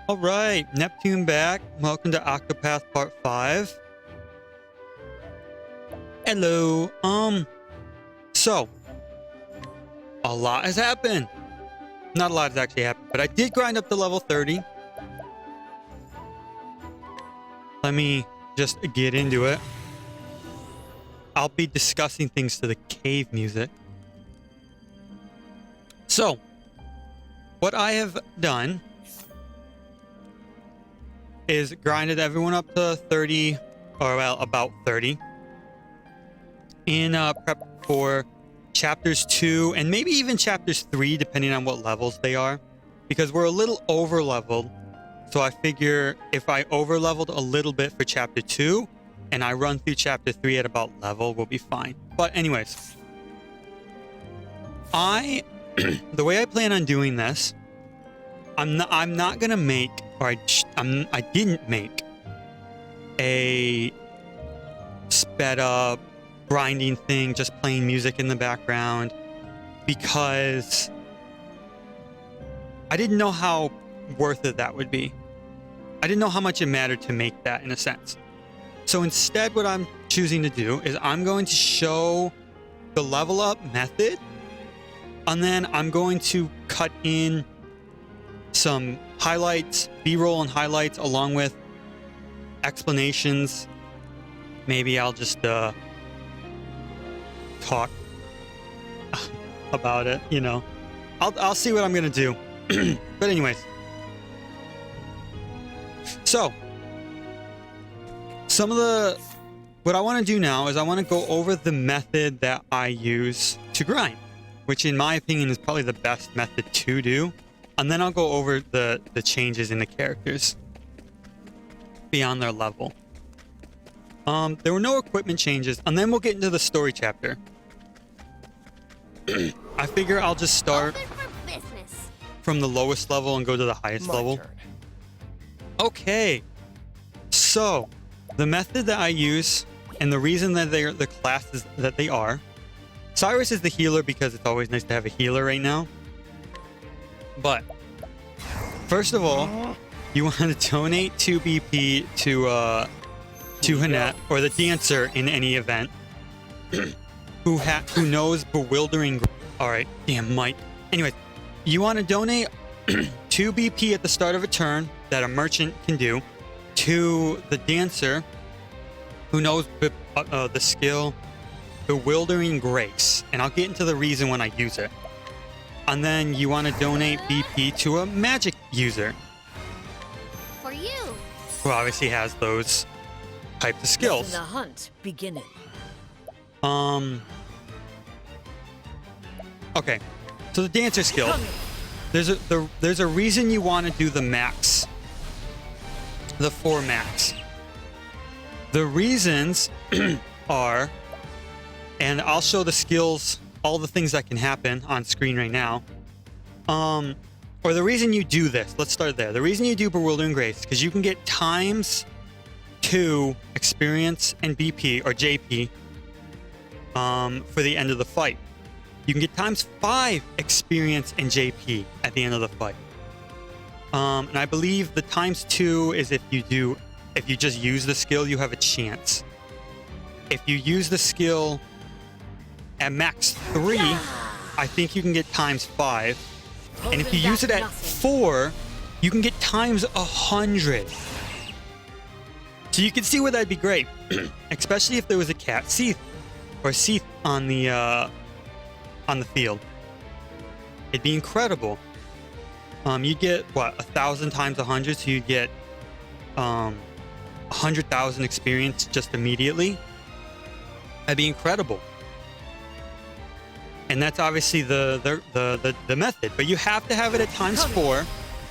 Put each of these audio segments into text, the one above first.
All right, Neptune back. Welcome to Octopath Part 5. Hello. So a lot has happened. Not a lot has actually happened, but I did grind up to level 30. Let me just get into it. I'll be discussing things to the cave music. So, what I have done is grinded everyone up to 30, or well, about 30, in prep for chapters 2 and maybe even chapters 3, depending on what levels they are, because we're a little over leveled. So I figure if I over leveled a little bit for chapter 2 and I run through chapter 3 at about level, we'll be fine. But anyways, the way I plan on doing this, I'm not gonna make, or I didn't make a sped up grinding thing, just playing music in the background, because I didn't know how worth it that would be. I didn't know how much it mattered to make that, in a sense. So instead, what I'm choosing to do is I'm going to show the level up method, and then I'm going to cut in some highlights, B-roll and highlights, along with explanations. Maybe I'll just talk about it, you know. I'll see what I'm gonna do. But anyways, so what I want to do now is I want to go over the method that I use to grind, which in my opinion is probably the best method to do. And then I'll go over the changes in the characters beyond their level. There were no equipment changes, and then we'll get into the story chapter. I figure I'll just start from the lowest level and go to the highest level. Turn. Okay, so the method that I use and the reason that they're the classes that they are, Cyrus is the healer because it's always nice to have a healer right now. But first of all, you want to donate 2 BP to Hanette, or the dancer in any event, who knows bewildering. All right, damn Mike. Anyway, you want to donate 2 BP at the start of a turn that a merchant can do to the dancer who knows the skill Bewildering Grace, and I'll get into the reason when I use it. And then you want to donate BP to a magic user For you. who obviously has those types of skills. The hunt beginning. Okay, so the dancer skill. There's a reason you want to do the max, the 4 max. The reasons are, and I'll show the skills, all the things that can happen on screen right now. Or the reason you do this, let's start there. The reason you do Bewildering Grace, because you can get times 2 experience and BP, or JP, for the end of the fight. You can get times 5 experience and JP at the end of the fight. And I believe the times 2 is if you just use the skill, you have a chance. If you use the skill at max 3, I think you can get times 5. And if you use it at 4, you can get times 100. So you can see where that'd be great, especially if there was a cat Seath or Seath on the field. It'd be incredible. You'd get what, 1,000 times 100, so you'd get 100,000 experience just immediately. That'd be incredible. And that's obviously the method, but you have to have it at times 4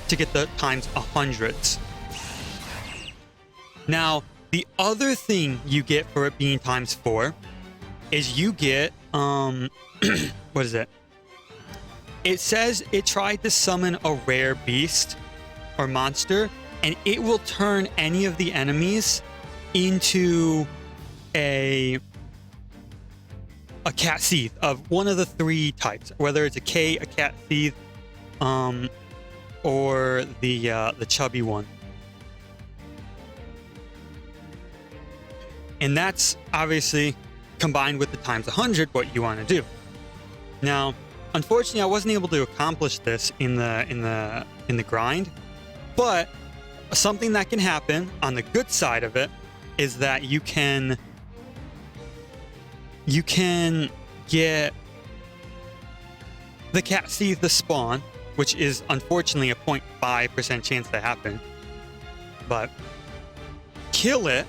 to get the times 100s. Now, the other thing you get for it being times 4 is you get what is it? It says it tried to summon a rare beast or monster, and it will turn any of the enemies into a cat Seath of one of the 3 types, whether it's a K, a cat Seath, or the chubby one. And that's obviously combined with the times 100 what you want to do. Now, unfortunately, I wasn't able to accomplish this in the grind, but something that can happen on the good side of it is that you can get the cat seed the spawn, which is unfortunately a 0.5% chance to happen, but kill it,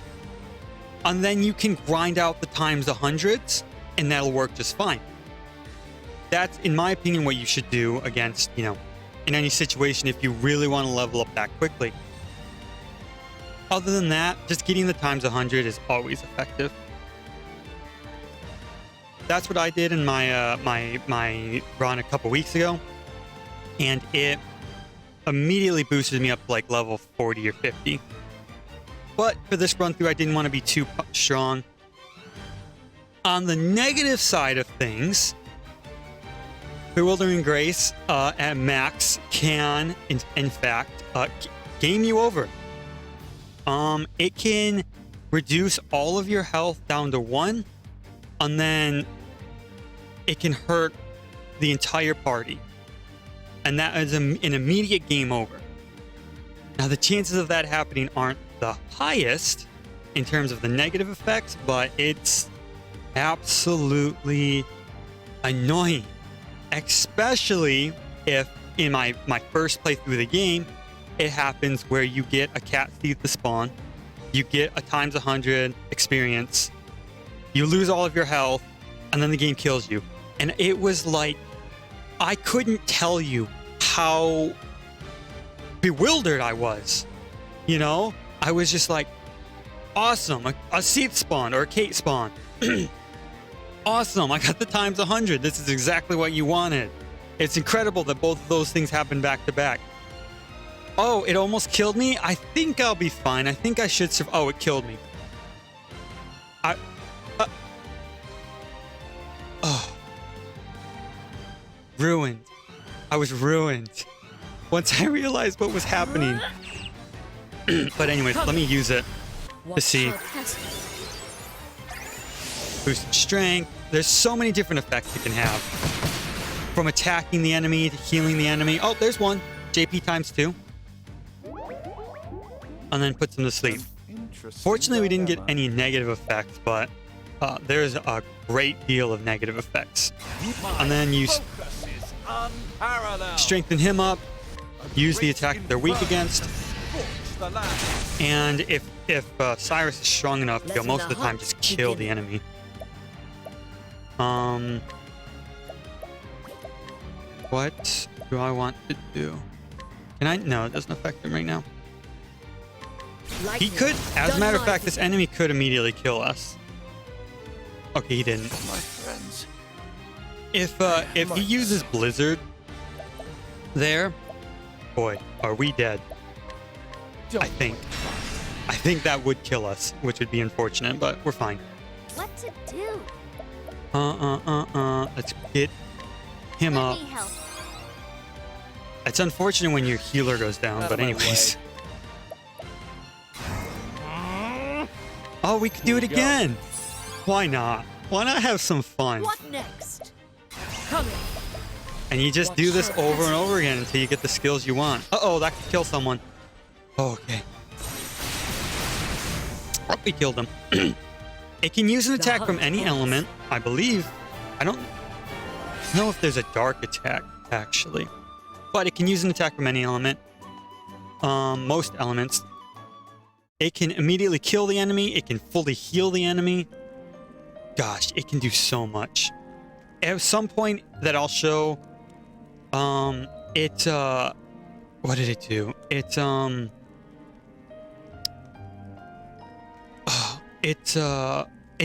and then you can grind out the times 100s, and that'll work just fine. That's, in my opinion, what you should do against, in any situation if you really want to level up that quickly. Other than that, just getting the times 100 is always effective. That's what I did in my my run a couple weeks ago, and it immediately boosted me up to like level 40 or 50. But for this run through, I didn't want to be too strong. On the negative side of things, Bewildering Grace at max can, in fact, game you over. It can reduce all of your health down to 1, and then it can hurt the entire party. And that is an immediate game over. Now, the chances of that happening aren't the highest in terms of the negative effects, but it's absolutely annoying. Especially if in my first playthrough of the game, it happens where you get a cat thief to spawn, you get a times 100 experience, you lose all of your health, and then the game kills you. And it was like, I couldn't tell you how bewildered I was. I was just like, awesome, a seed spawn or a Kate spawn. Awesome, I got the times 100. This is exactly what you wanted. It's incredible that both of those things happened back to back. Oh, it almost killed me? I think I'll be fine. I think I should survive. Oh, it killed me. Ruined. I was ruined once I realized what was happening. But anyways, let me use it to see. Boosted strength. There's so many different effects you can have. From attacking the enemy to healing the enemy. Oh, there's one. JP times 2. And then puts them to sleep. Fortunately, we didn't get any negative effects, but there's a great deal of negative effects. And then you strengthen him up. Use the attack that they're weak against. And if Cyrus is strong enough, he'll most of the time just kill the enemy. What do I want to do? Can I? No, it doesn't affect him right now. He could, as a matter of fact, this enemy could immediately kill us. Okay, he didn't. My friends. If he uses Blizzard there, boy, are we dead. I think that would kill us, which would be unfortunate, but we're fine. What to do? Let's get him up. Let me help. It's unfortunate when your healer goes down, but anyways. Oh, we could do it again. Why not? Why not have some fun? What next? Come in. And you just do this over and over again until you get the skills you want. Uh-oh, that could kill someone. Oh, okay. Oh, we killed him. It can use an attack from any element, I believe. I don't know if there's a dark attack, actually. But it can use an attack from any element. Most elements. It can immediately kill the enemy. It can fully heal the enemy. Gosh, it can do so much. At some point that I'll show, what did it do? It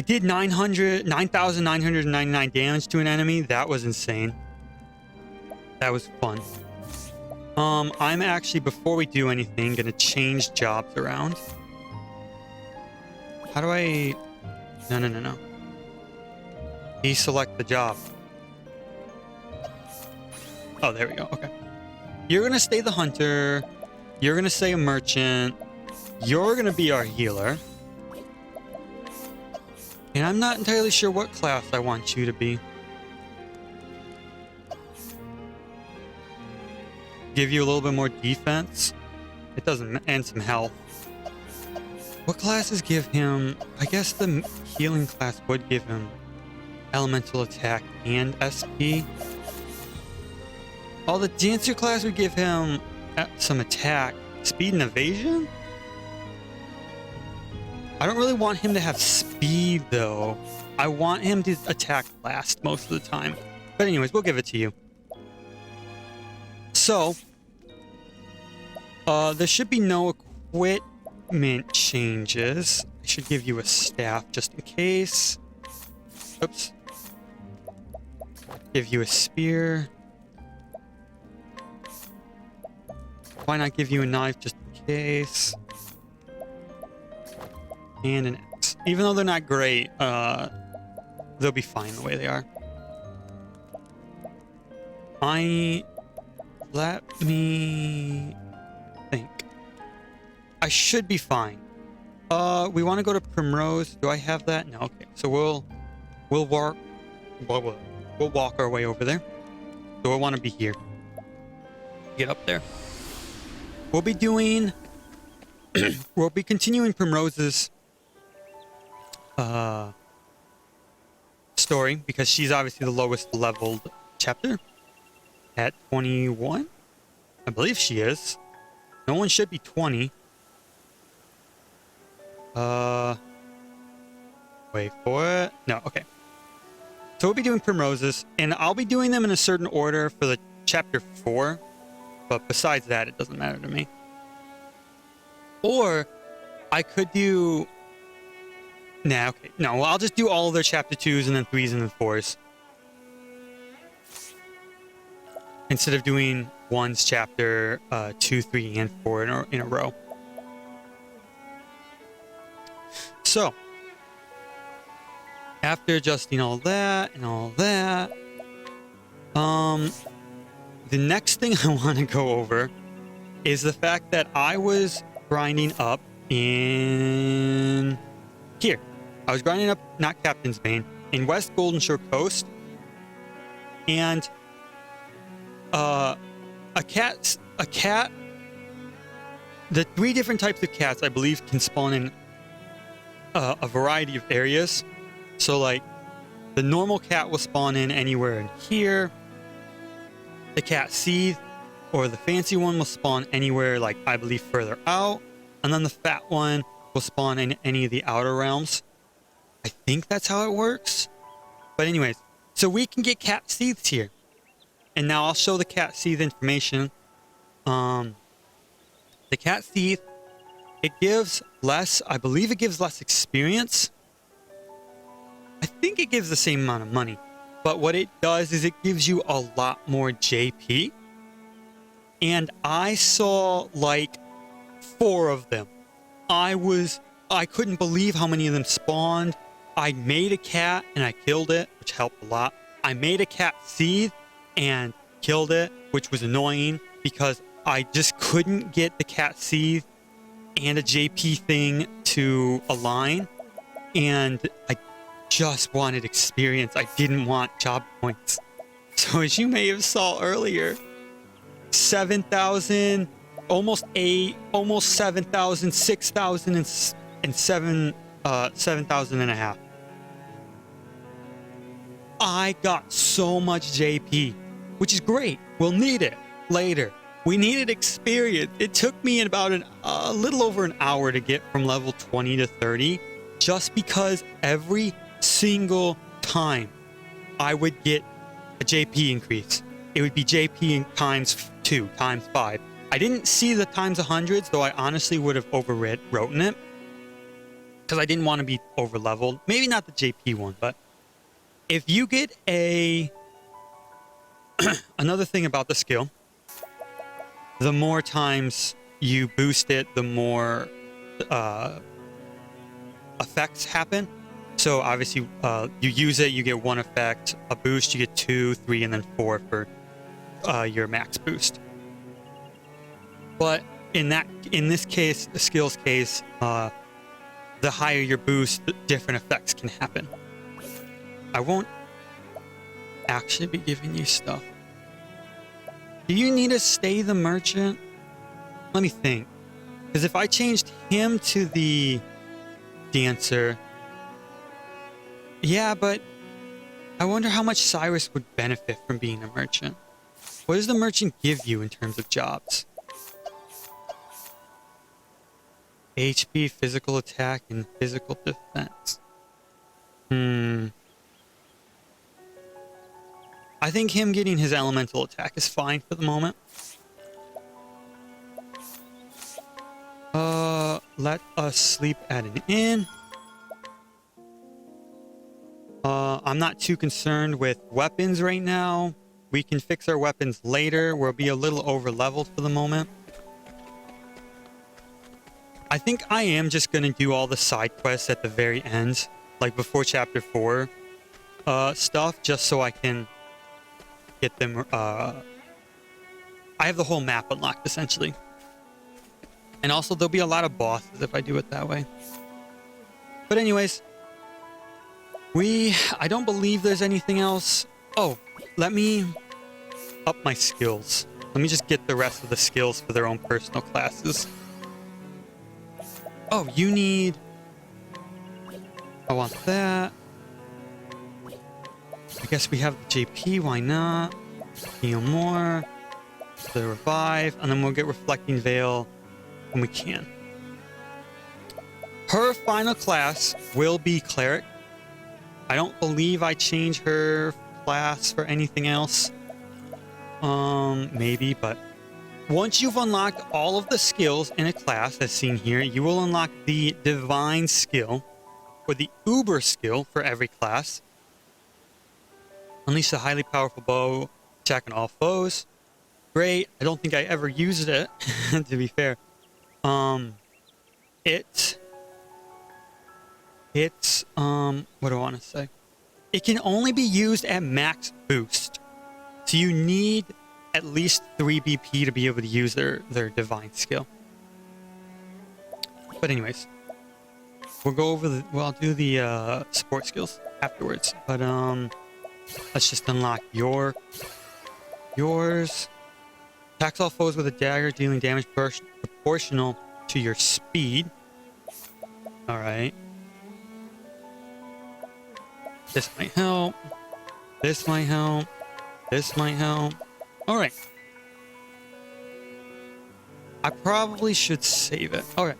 did 9,999 damage to an enemy. That was insane. That was fun. I'm actually, before we do anything, gonna change jobs around. How do I... No. Deselect the job. Oh, there we go. Okay. You're going to stay the hunter. You're going to stay a merchant. You're going to be our healer. And I'm not entirely sure what class I want you to be. Give you a little bit more defense. It doesn't, and some health. What classes give him? I guess the healing class would give him elemental attack and SP. Oh, the dancer class would give him some attack, speed, and evasion. I don't really want him to have speed though. I want him to attack last most of the time. But anyways, we'll give it to you. So, there should be no equipment changes. I should give you a staff just in case. Oops. Give you a spear. Why not give you a knife just in case? And an axe. Even though they're not great, they'll be fine the way they are. Let me think. I should be fine. We want to go to Primrose. Do I have that? No. Okay. So we'll walk our way over there. So I want to be here. Get up there. We'll be doing. We'll be continuing Primrose's story because she's obviously the lowest leveled chapter at 21. I believe she is. No one should be 20. Wait for it. No, okay. So we'll be doing Primroses, and I'll be doing them in a certain order for the chapter 4. But besides that, it doesn't matter to me. Or I could do... Nah, okay. No, I'll just do all of their chapter 2s and then 3s and then 4s. Instead of doing one's chapter 2, 3, and 4 in a row. So, after adjusting all that and all that, the next thing I want to go over is the fact that I was grinding up in here. I was grinding up, not Captain's Bane, in West Golden Shore Coast, and a cat. The 3 different types of cats, I believe, can spawn in a variety of areas. So, like, the normal cat will spawn in anywhere in here. The cat seed, or the fancy one, will spawn anywhere, like, I believe, further out. And then the fat one will spawn in any of the outer realms. I think that's how it works. But anyways, so we can get cat seeds here. And now I'll show the cat seed information. The cat seed, it gives less, I believe it gives less experience. I think it gives the same amount of money. But what it does is it gives you a lot more JP. And I saw like 4 of them. I couldn't believe how many of them spawned. I made a cat and I killed it, which helped a lot. I made a cat seed and killed it, which was annoying because I just couldn't get the cat seed and a JP thing to align. And I just wanted experience. I didn't want job points. So as you may have saw earlier, 7,000, almost 8, almost 7,000, 6,000, and 7,000 and a half. I got so much JP, which is great. We'll need it later. We needed experience. It took me about a little over an hour to get from level 20 to 30, just because every single time I would get a JP increase. It would be JP times 2, times 5. I didn't see the times 100s, though I honestly would have overwritten it because I didn't want to be over leveled. Maybe not the JP one, but if you get a another thing about the skill, the more times you boost it, the more effects happen. So obviously, you use it, you get 1 effect. A boost, you get 2, 3, and then 4 for your max boost. But in this case, the skills case, the higher your boost, the different effects can happen. I won't actually be giving you stuff. Do you need to stay the merchant? Let me think. Because if I changed him to the dancer, yeah, but I wonder how much Cyrus would benefit from being a merchant. What does the merchant give you in terms of jobs? HP, physical attack, and physical defense. I think him getting his elemental attack is fine for the moment. Let us sleep at an inn. I'm not too concerned with weapons right now. We can fix our weapons later. We'll be a little over leveled for the moment. I think I am just going to do all the side quests at the very end, like before chapter 4 stuff, just so I can get them. I have the whole map unlocked, essentially. And also, there'll be a lot of bosses if I do it that way. But anyways, I don't believe there's anything else. Oh, let me up my skills. Let me just get the rest of the skills for their own personal classes. Oh, you need... I want that. I guess we have the JP, why not? Heal more. The revive, and then we'll get Reflecting Veil when we can. Her final class will be Cleric. I don't believe I change her class for anything else. Maybe, but once you've unlocked all of the skills in a class, as seen here, you will unlock the Divine skill, or the Uber skill for every class. Unleash a highly powerful bow, attacking all foes. Great. I don't think I ever used it, to be fair. What do I want to say? It can only be used at max boost. So you need at least 3 BP to be able to use their divine skill. But anyways, we'll go over I'll do the support skills afterwards. But let's just unlock yours. Attacks all foes with a dagger, dealing damage proportional to your speed. All right. This might help. This might help. This might help. All right. I probably should save it. All right.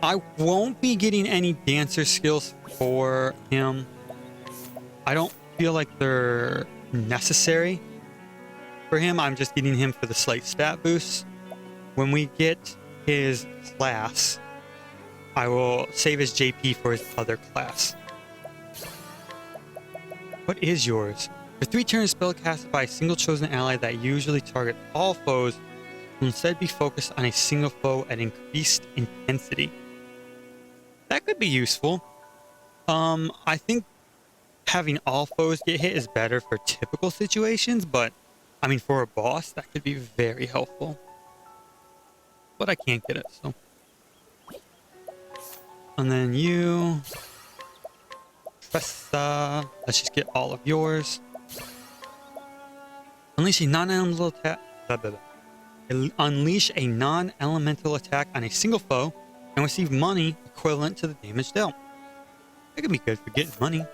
I won't be getting any dancer skills for him. I don't feel like they're necessary for him. I'm just getting him for the slight stat boost. When we get his class, I will save his JP for his other class. What is yours? For 3 turns, spell casted by a single chosen ally that usually target all foes will instead be focused on a single foe at increased intensity. That could be useful. I think having all foes get hit is better for typical situations, but I mean, for a boss, that could be very helpful. But I can't get it, so. And then you. Let's just get all of yours. Unleash a non-elemental attack. Unleash a non-elemental attack on a single foe and receive money equivalent to the damage dealt. That could be good for getting money.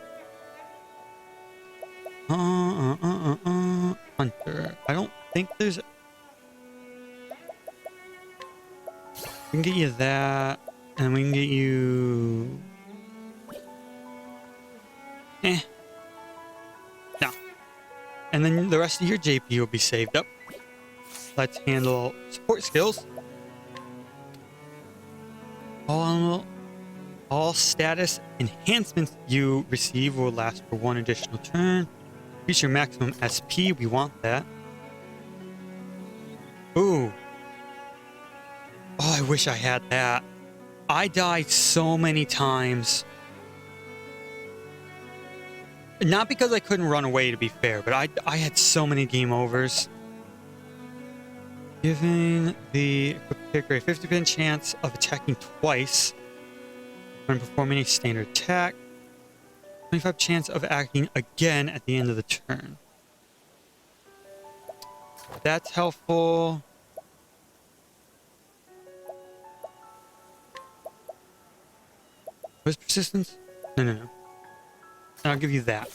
Hunter. I don't think there's... We can get you that, and we can get you... No. And then the rest of your JP will be saved up. Let's handle support skills. All status enhancements you receive will last for 1 additional turn. Reach your maximum SP. We want that. Ooh. Oh, I wish I had that. I died so many times. Not because I couldn't run away, to be fair, but I had so many game overs. Giving the equipped character a 50% chance of attacking twice when performing a standard attack. 25% chance of acting again at the end of the turn. That's helpful. What's persistence? No. I'll give you that.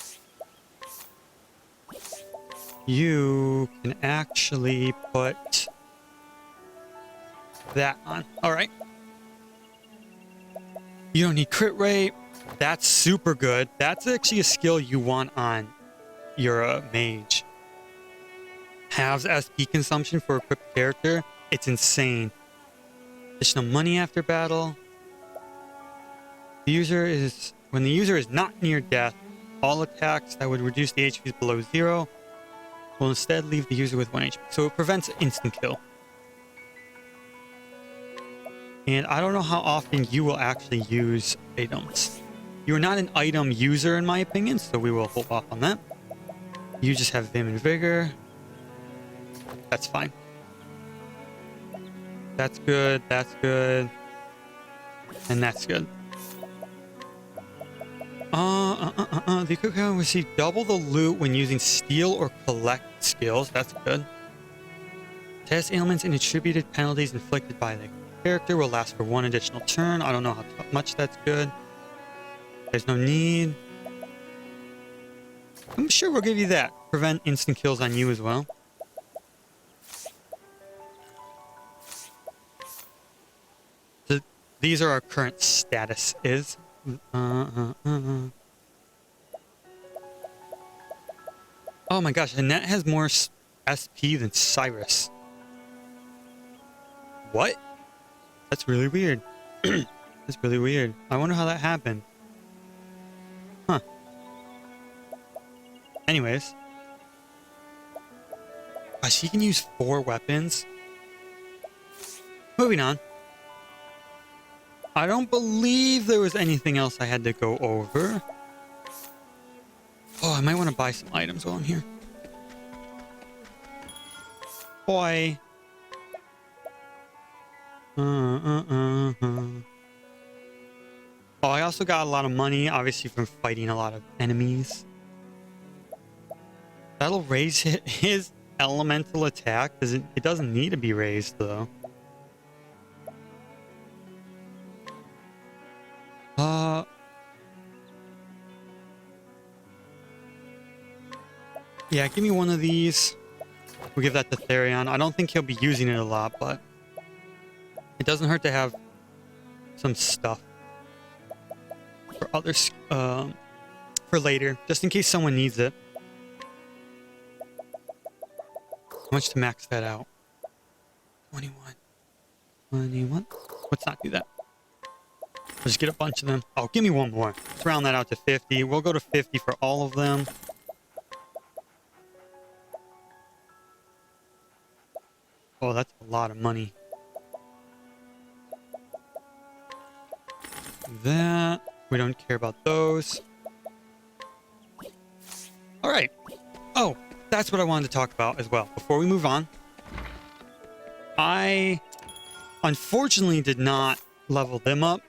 You can actually put that on. All right. You don't need crit rate. That's super good. That's actually a skill you want on your mage. Halves SP consumption for equipped character. It's insane. Additional money after battle. When the user is not near death, all attacks that would reduce the HP below 0 will instead leave the user with 1 HP. So it prevents instant kill. And I don't know how often you will actually use items. You are not an item user in my opinion, so we will hold off on that. You just have Vim and Vigor. That's fine. That's good, and that's good. The equipped character will receive double the loot when using steal or collect skills. That's good. Test ailments and attributed penalties inflicted by the character will last for 1 additional turn. I don't know how much that's good. There's no need. I'm sure we'll give you that. Prevent instant kills on you as well. So these are our current statuses. Oh my gosh, Annette has more SP than Cyrus. What? That's really weird. That's really weird. I wonder how that happened. Huh. Anyways. Gosh, he can use 4 weapons. Moving on. I don't believe there was anything else I had to go over. Oh, I might want to buy some items while I'm here. Boy. Oh, I also got a lot of money, obviously, from fighting a lot of enemies. That'll raise his elemental attack. It doesn't need to be raised, though. Yeah, give me one of these. We'll give that to Therion. I don't think he'll be using it a lot, but it doesn't hurt to have some stuff for others, for later, just in case someone needs it. How much to max that out? 21. 21. Let's not do that. Let's just get a bunch of them. Oh, give me one more. Let's round that out to 50. We'll go to 50 for all of them. Oh, that's a lot of money. That. We don't care about those. All right. Oh, that's what I wanted to talk about as well. Before we move on, I unfortunately did not level them up.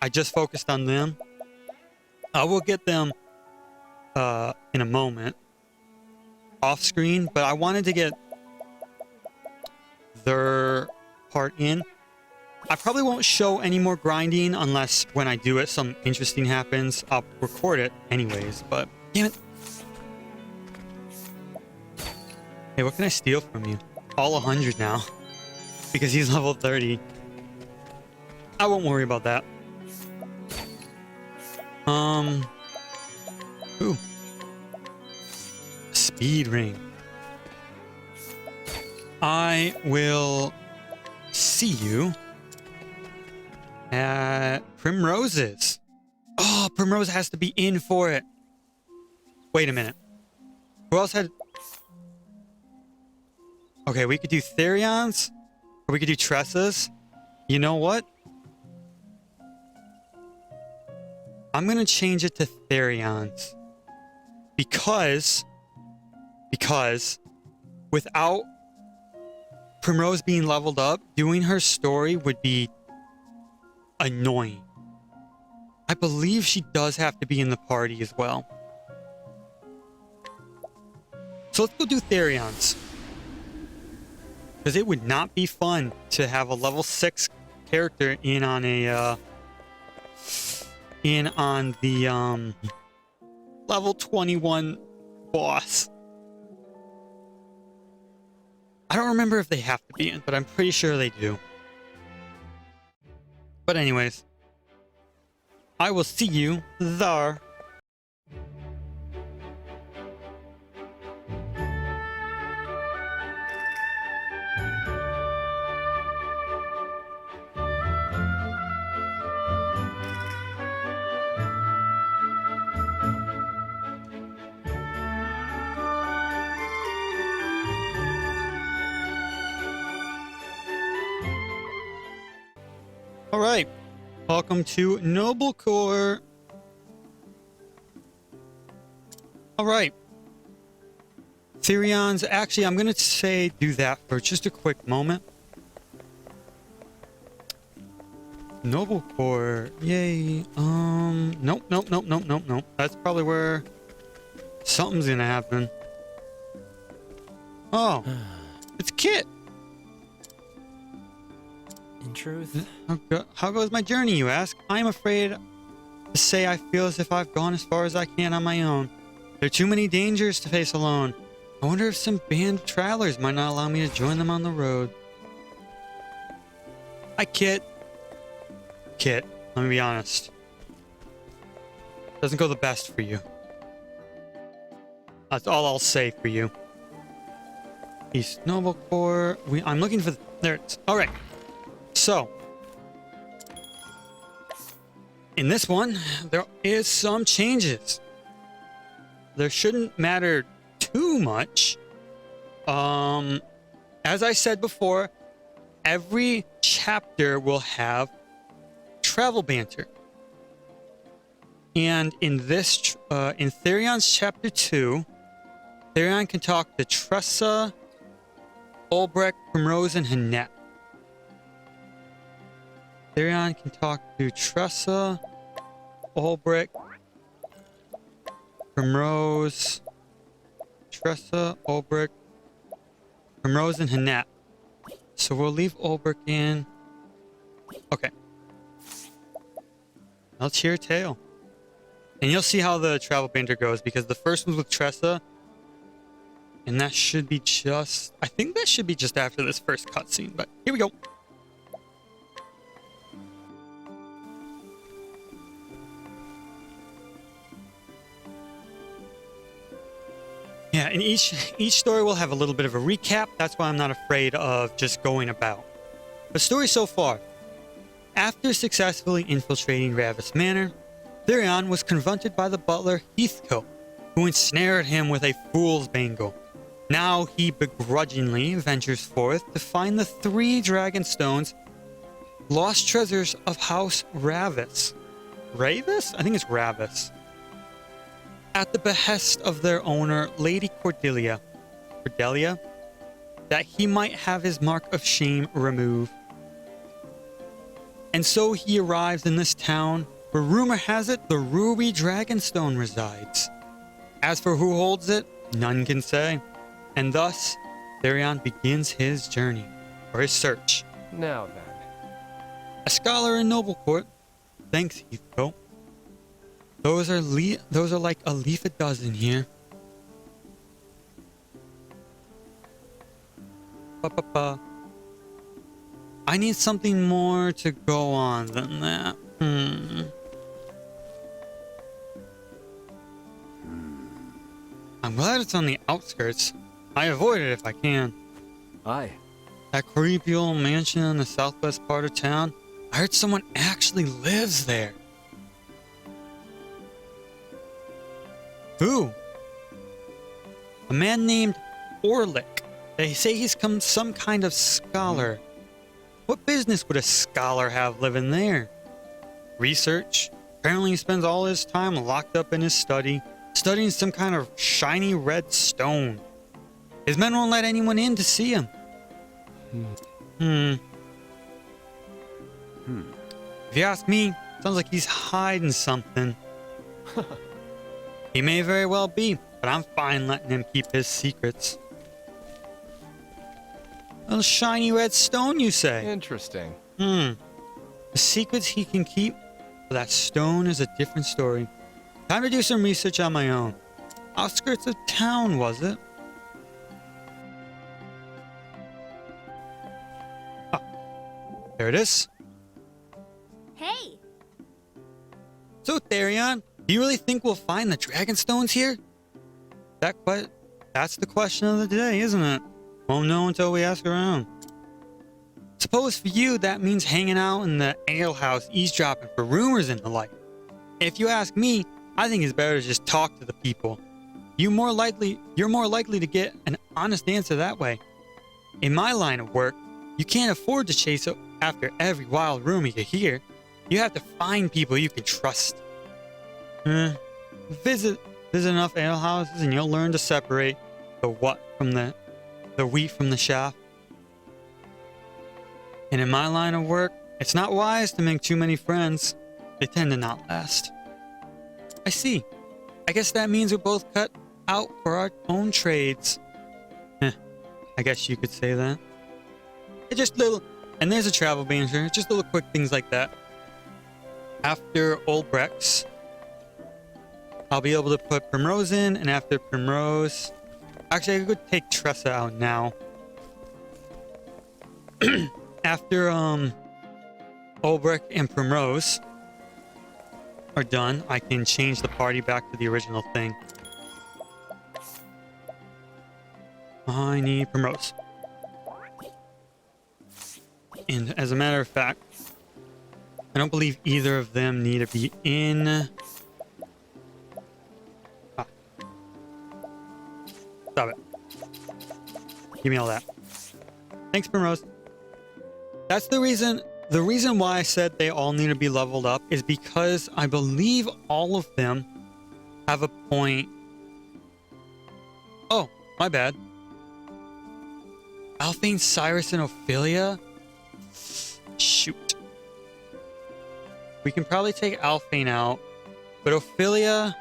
I just focused on them. I will get them in a moment off screen, but I wanted to get their part in. I probably won't show any more grinding unless when I do it, some interesting happens. I'll record it anyways, but damn it. Hey, what can I steal from you? All 100 now. Because he's level 30. I won't worry about that. Ooh. Speed ring. I will see you at Primrose's. Oh, Primrose has to be in for it. Wait a minute. Who else had... Okay, we could do Therion's, or we could do Tressa's. You know what? I'm going to change it to Therion's. Because without Primrose being leveled up, doing her story would be annoying. I believe she does have to be in the party as well. So let's go do Therion's. Because it would not be fun to have a level 6 character in on the level 21 boss. I don't remember if they have to be in, but I'm pretty sure they do. But anyways, I will see you there. All right, welcome to Noble Core. All right, Therion's. Actually, I'm gonna say do that for just a quick moment. Noble Core, yay. Nope. That's probably where something's gonna happen. Oh, it's Kit. In truth, How goes my journey, you ask? I'm afraid to say I feel as if I've gone as far as I can on my own. There are too many dangers to face alone. I wonder if some band of travelers might not allow me to join them on the road. Hi, Kit. Kit, let me be honest. Doesn't go the best for you. That's all I'll say for you. East Noble Core. I'm looking for... There it is. All right. So, in this one, there is some changes. There shouldn't matter too much. As I said before, every chapter will have travel banter. And in this, in Therion's chapter 2, Therion can talk to Tressa, Ulbrich, Primrose, and Hannett. Therion can talk to Tressa, Ulbrich, Primrose, Tressa, Ulbrich, Primrose, and Hannett. So we'll leave Ulbrich in. Okay. Let's hear a tale. And you'll see how the travel banter goes, because the first one's with Tressa. And that should be just... I think that should be just after this first cutscene, but here we go. Yeah, and each story will have a little bit of a recap. That's why I'm not afraid of just going about. The story so far. After successfully infiltrating Ravis Manor, Therion was confronted by the butler Heathcote, who ensnared him with a fool's bangle. Now he begrudgingly ventures forth to find the 3 dragon stones, lost treasures of House Ravis. Ravis? I think it's Ravis. At the behest of their owner, Lady Cordelia, that he might have his mark of shame removed. And so he arrives in this town where rumor has it the Ruby Dragonstone resides. As for who holds it, none can say. And thus, Therion begins his journey, or his search. now then. A scholar in Noblecourt. Thanks, Heathcote. Those are like a leaf a dozen here. I need something more to go on than that. I'm glad it's on the outskirts. I avoid it if I can. Aye. That creepy old mansion in the southwest part of town. I heard someone actually lives there. Who? A man named Orlick. They say he's some kind of scholar. What business would a scholar have living there? Research. Apparently he spends all his time locked up in his study, studying some kind of shiny red stone. His men won't let anyone in to see him. If you ask me, sounds like he's hiding something. He may very well be, but I'm fine letting him keep his secrets. Little shiny red stone, you say? Interesting. The secrets he can keep, but that stone is a different story. Time to do some research on my own. Outskirts of town, was it? Ah, there it is. Hey, So, Therion, do you really think we'll find the dragon stones here? That's the question of the day, isn't it? Won't know until we ask around. Suppose for you that means hanging out in the alehouse, eavesdropping for rumors and the like. If you ask me, I think it's better to just talk to the people. You're more likely to get an honest answer that way. In my line of work, you can't afford to chase after every wild rumor you hear. You have to find people you can trust. Visit enough alehouses and you'll learn to separate the wheat from the chaff. And in my line of work, it's not wise to make too many friends. They tend to not last. I see. I guess that means we're both cut out for our own trades. I guess you could say that. And there's a travel banter, just little quick things like that. After Old Brex, I'll be able to put Primrose in, and after Primrose... Actually, I could take Tressa out now. After Olbrich and Primrose are done, I can change the party back to the original thing. I need Primrose. And as a matter of fact, I don't believe either of them need to be in... Stop it. Give me all that. Thanks, Primrose. That's the reason why I said they all need to be leveled up is because I believe all of them have a point. Oh, my bad. Alphane, Cyrus, and Ophelia? Shoot. We can probably take Alphane out, but Ophelia...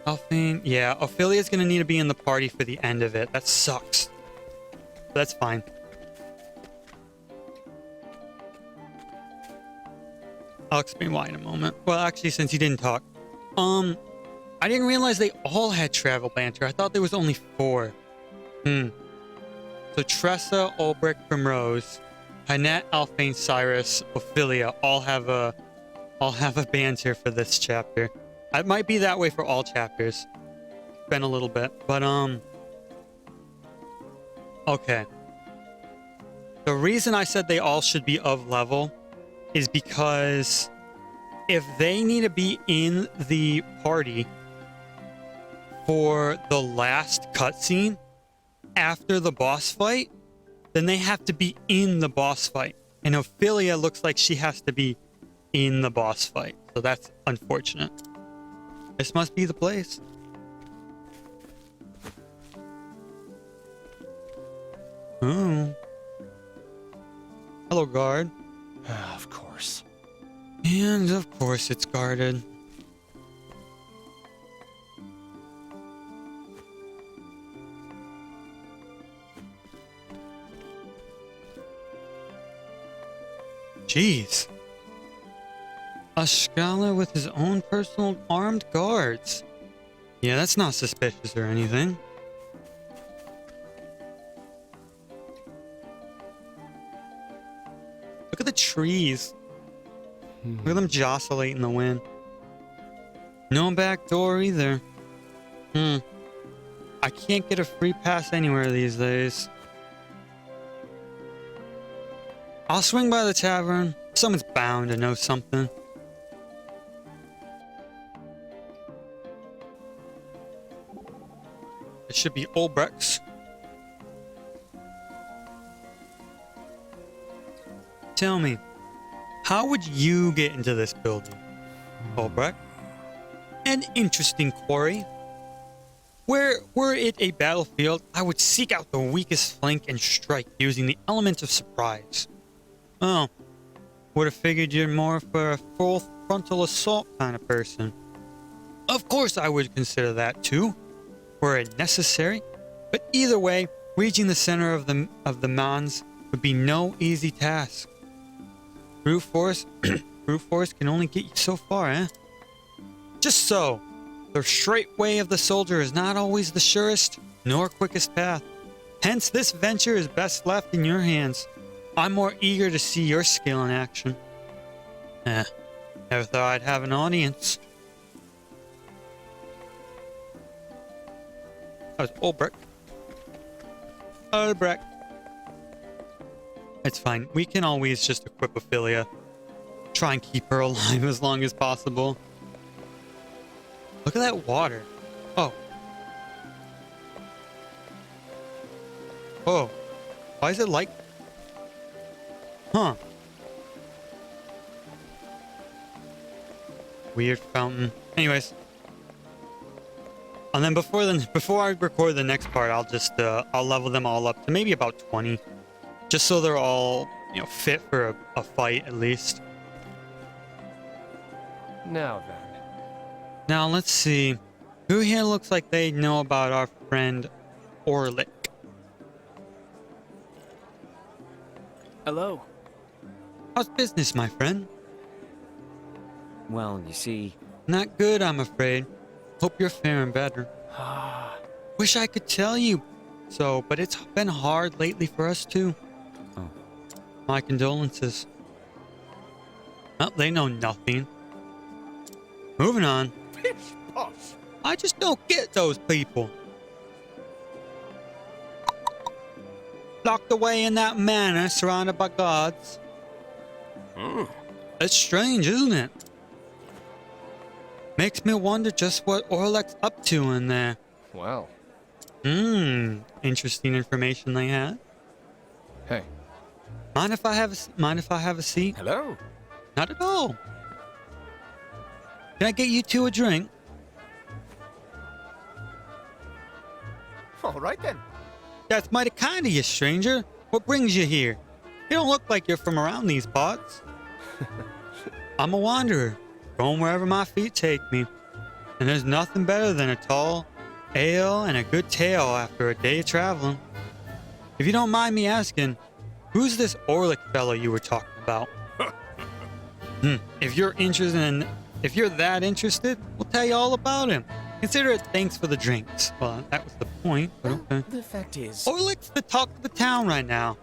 Alphane, yeah, Ophelia's gonna need to be in the party for the end of it. That sucks. But that's fine. I'll explain why in a moment. Well, actually, since you didn't talk. I didn't realize they all had travel banter. I thought there was only 4. So Tressa, Ulbrich, Primrose, Hanette, Alphane, Cyrus, Ophelia all have a banter for this chapter. It might be that way for all chapters. Been a little bit, but okay. The reason I said they all should be of level is because if they need to be in the party for the last cutscene after the boss fight, then they have to be in the boss fight. And Ophelia looks like she has to be in the boss fight. So that's unfortunate. This must be the place. Oh. Hello, guard. Of course. And of course it's guarded. Jeez. A scholar with his own personal armed guards. Yeah, that's not suspicious or anything. Look at the trees. Look at them jostling in the wind. No back door either. I can't get a free pass anywhere these days. I'll swing by the tavern. Someone's bound to know something. It should be Olbrecht's. Tell me, how would you get into this building, Olbrecht? An interesting quarry. Were it a battlefield, I would seek out the weakest flank and strike using the element of surprise. Oh, would have figured you're more for a full frontal assault kind of person. Of course I would consider that too, were it necessary. But either way, reaching the center of the Mons would be no easy task. Brute force can only get you so far, eh? Just so. The straight way of the soldier is not always the surest nor quickest path. Hence, this venture is best left in your hands. I'm more eager to see your skill in action. Never thought I'd have an audience. That was Ulbrich. Ulbrich. It's fine. We can always just equip Ophelia. Try and keep her alive as long as possible. Look at that water. Oh. Oh. Why is it like... Huh. Weird fountain. Anyways. And then before I record the next part, I'll just I'll level them all up to maybe about 20. Just so they're all, you know, fit for a fight at least. Now then. Now let's see. Who here looks like they know about our friend Orlick? Hello. How's business, my friend? Well, you see... Not good, I'm afraid. Hope you're faring better. Wish I could tell you so, but it's been hard lately for us too. Oh. My condolences. Well, they know nothing. Moving on. Pish posh. I just don't get those people. Locked away in that manor, surrounded by guards. It's strange, isn't it? Makes me wonder just what Orlick's up to in there. Well. Interesting information they had. Hey. Mind if I have a seat? Hello. Not at all. Can I get you two a drink? All right then. That's mighty kind of you, stranger. What brings you here? You don't look like you're from around these parts. I'm a wanderer, going wherever my feet take me. And there's nothing better than a tall ale and a good tale after a day of traveling. If you don't mind me asking, who's this Orlick fellow you were talking about? If you're that interested, we'll tell you all about him. Consider it thanks for the drinks. Well, that was the point, but okay. The fact is... Orlick's the talk of the town right now.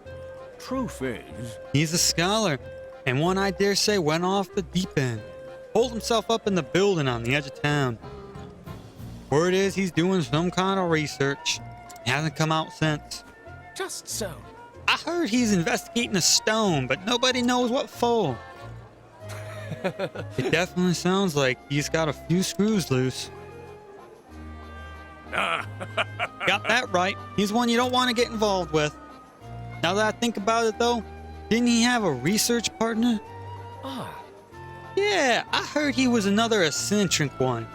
Truth is... He's a scholar, and one I dare say went off the deep end. Holed himself up in the building on the edge of town. Word is he's doing some kind of research. He hasn't come out since. Just so. I heard he's investigating a stone, but nobody knows what for. It definitely sounds like he's got a few screws loose. Got that right. He's one you don't want to get involved with. Now that I think about it, though, didn't he have a research partner? Yeah, I heard he was another eccentric one.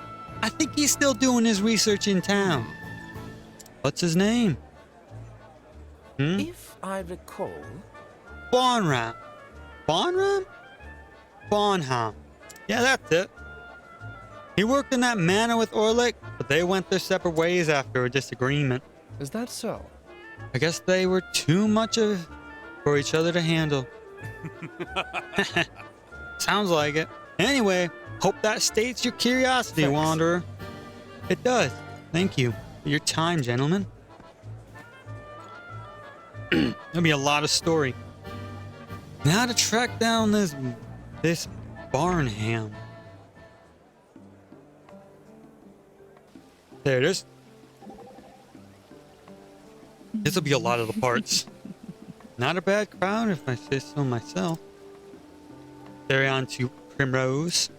I think he's still doing his research in town. What's his name? If I recall... Bonram. Bonram? Bonham. Yeah, that's it. He worked in that manor with Orlick, but they went their separate ways after a disagreement. Is that so? I guess they were too much for each other to handle. Sounds like it. Anyway, hope that states your curiosity, Thanks. Wanderer. It does. Thank you for your time, gentlemen. There'll be a lot of story. Now to track down this Barnham. There it is. This will be a lot of the parts. Not a bad crowd if I say so myself. Therion to Primrose.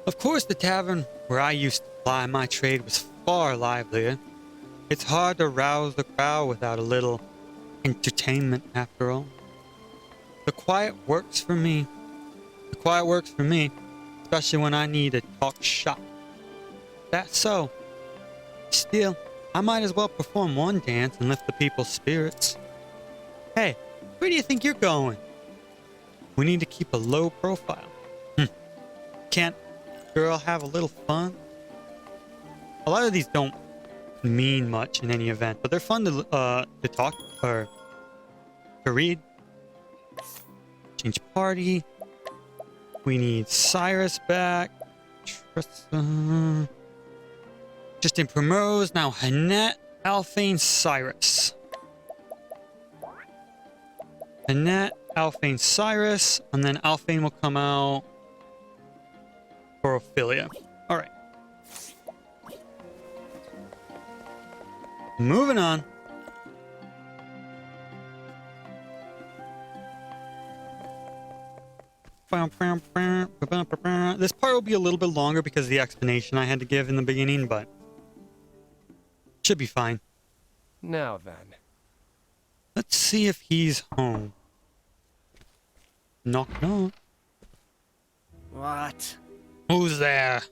Of course the tavern where I used to ply my trade was far livelier. It's hard to rouse the crowd without a little entertainment after all. The quiet works for me. Especially when I need to talk shop. That's so. Still, I might as well perform one dance and lift the people's spirits. Hey, where do you think you're going? We need to keep a low profile. Can't girl have a little fun? A lot of these don't mean much in any event, but they're fun to talk or to read. Change party. We need Cyrus back. Justin Primrose. Now Annette, Alphane, Cyrus. Annette, Alphane, Cyrus, and then Alphane will come out for Ophelia. All right. Moving on. This part will be a little bit longer because of the explanation I had to give in the beginning, but should be fine. Now then. Let's see if he's home. Knock, knock. What? Who's there?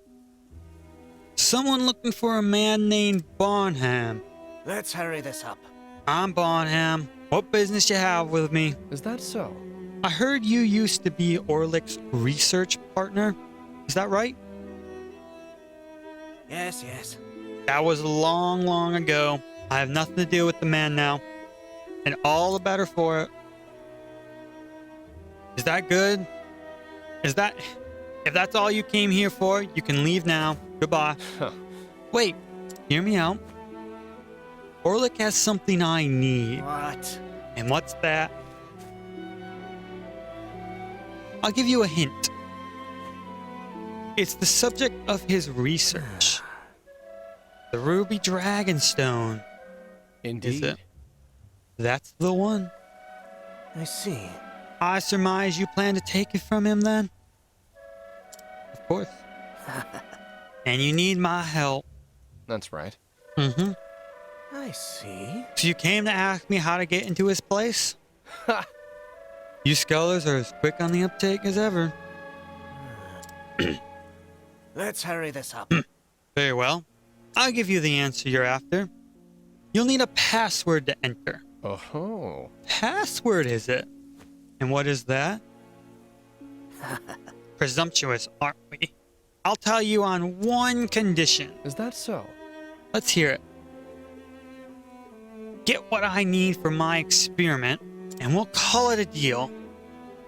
Someone looking for a man named Barnham. Let's hurry this up. I'm Barnham. What business you have with me? Is that so? I heard you used to be Orlick's research partner. Is that right? Yes, yes. That was long, long ago. I have nothing to do with the man now. And all the better for it. Is that good? Is that... If that's all you came here for, you can leave now. Goodbye. Wait, hear me out. Orlick has something I need. What? And what's that? I'll give you a hint. It's the subject of his research. The Ruby Dragonstone. Indeed. Is it? That's the one. I see. I surmise you plan to take it from him then? Of course. And you need my help. That's right. Mm-hmm. I see. So you came to ask me how to get into his place? You scholars are as quick on the uptake as ever. Let's hurry this up. Very well. I'll give you the answer you're after. You'll need a password to enter. Oh-ho. Password, is it? And what is that? Presumptuous, aren't we? I'll tell you on one condition. Is that so? Let's hear it. Get what I need for my experiment, and we'll call it a deal.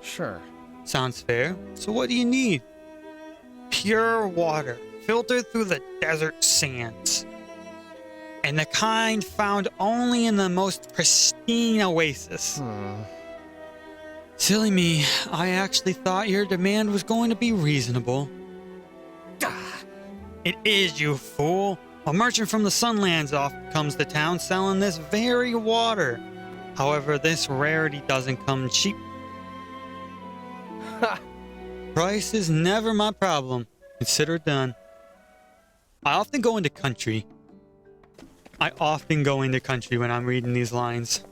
Sure. Sounds fair. So what do you need? Pure water, filtered through the desert sands. And the kind found only in the most pristine oasis. Silly me, I actually thought your demand was going to be reasonable. It is, you fool. A merchant from the Sunlands off comes to town selling this very water. However, this rarity doesn't come cheap. Price is never my problem. Consider it done. I often go into country when I'm reading these lines.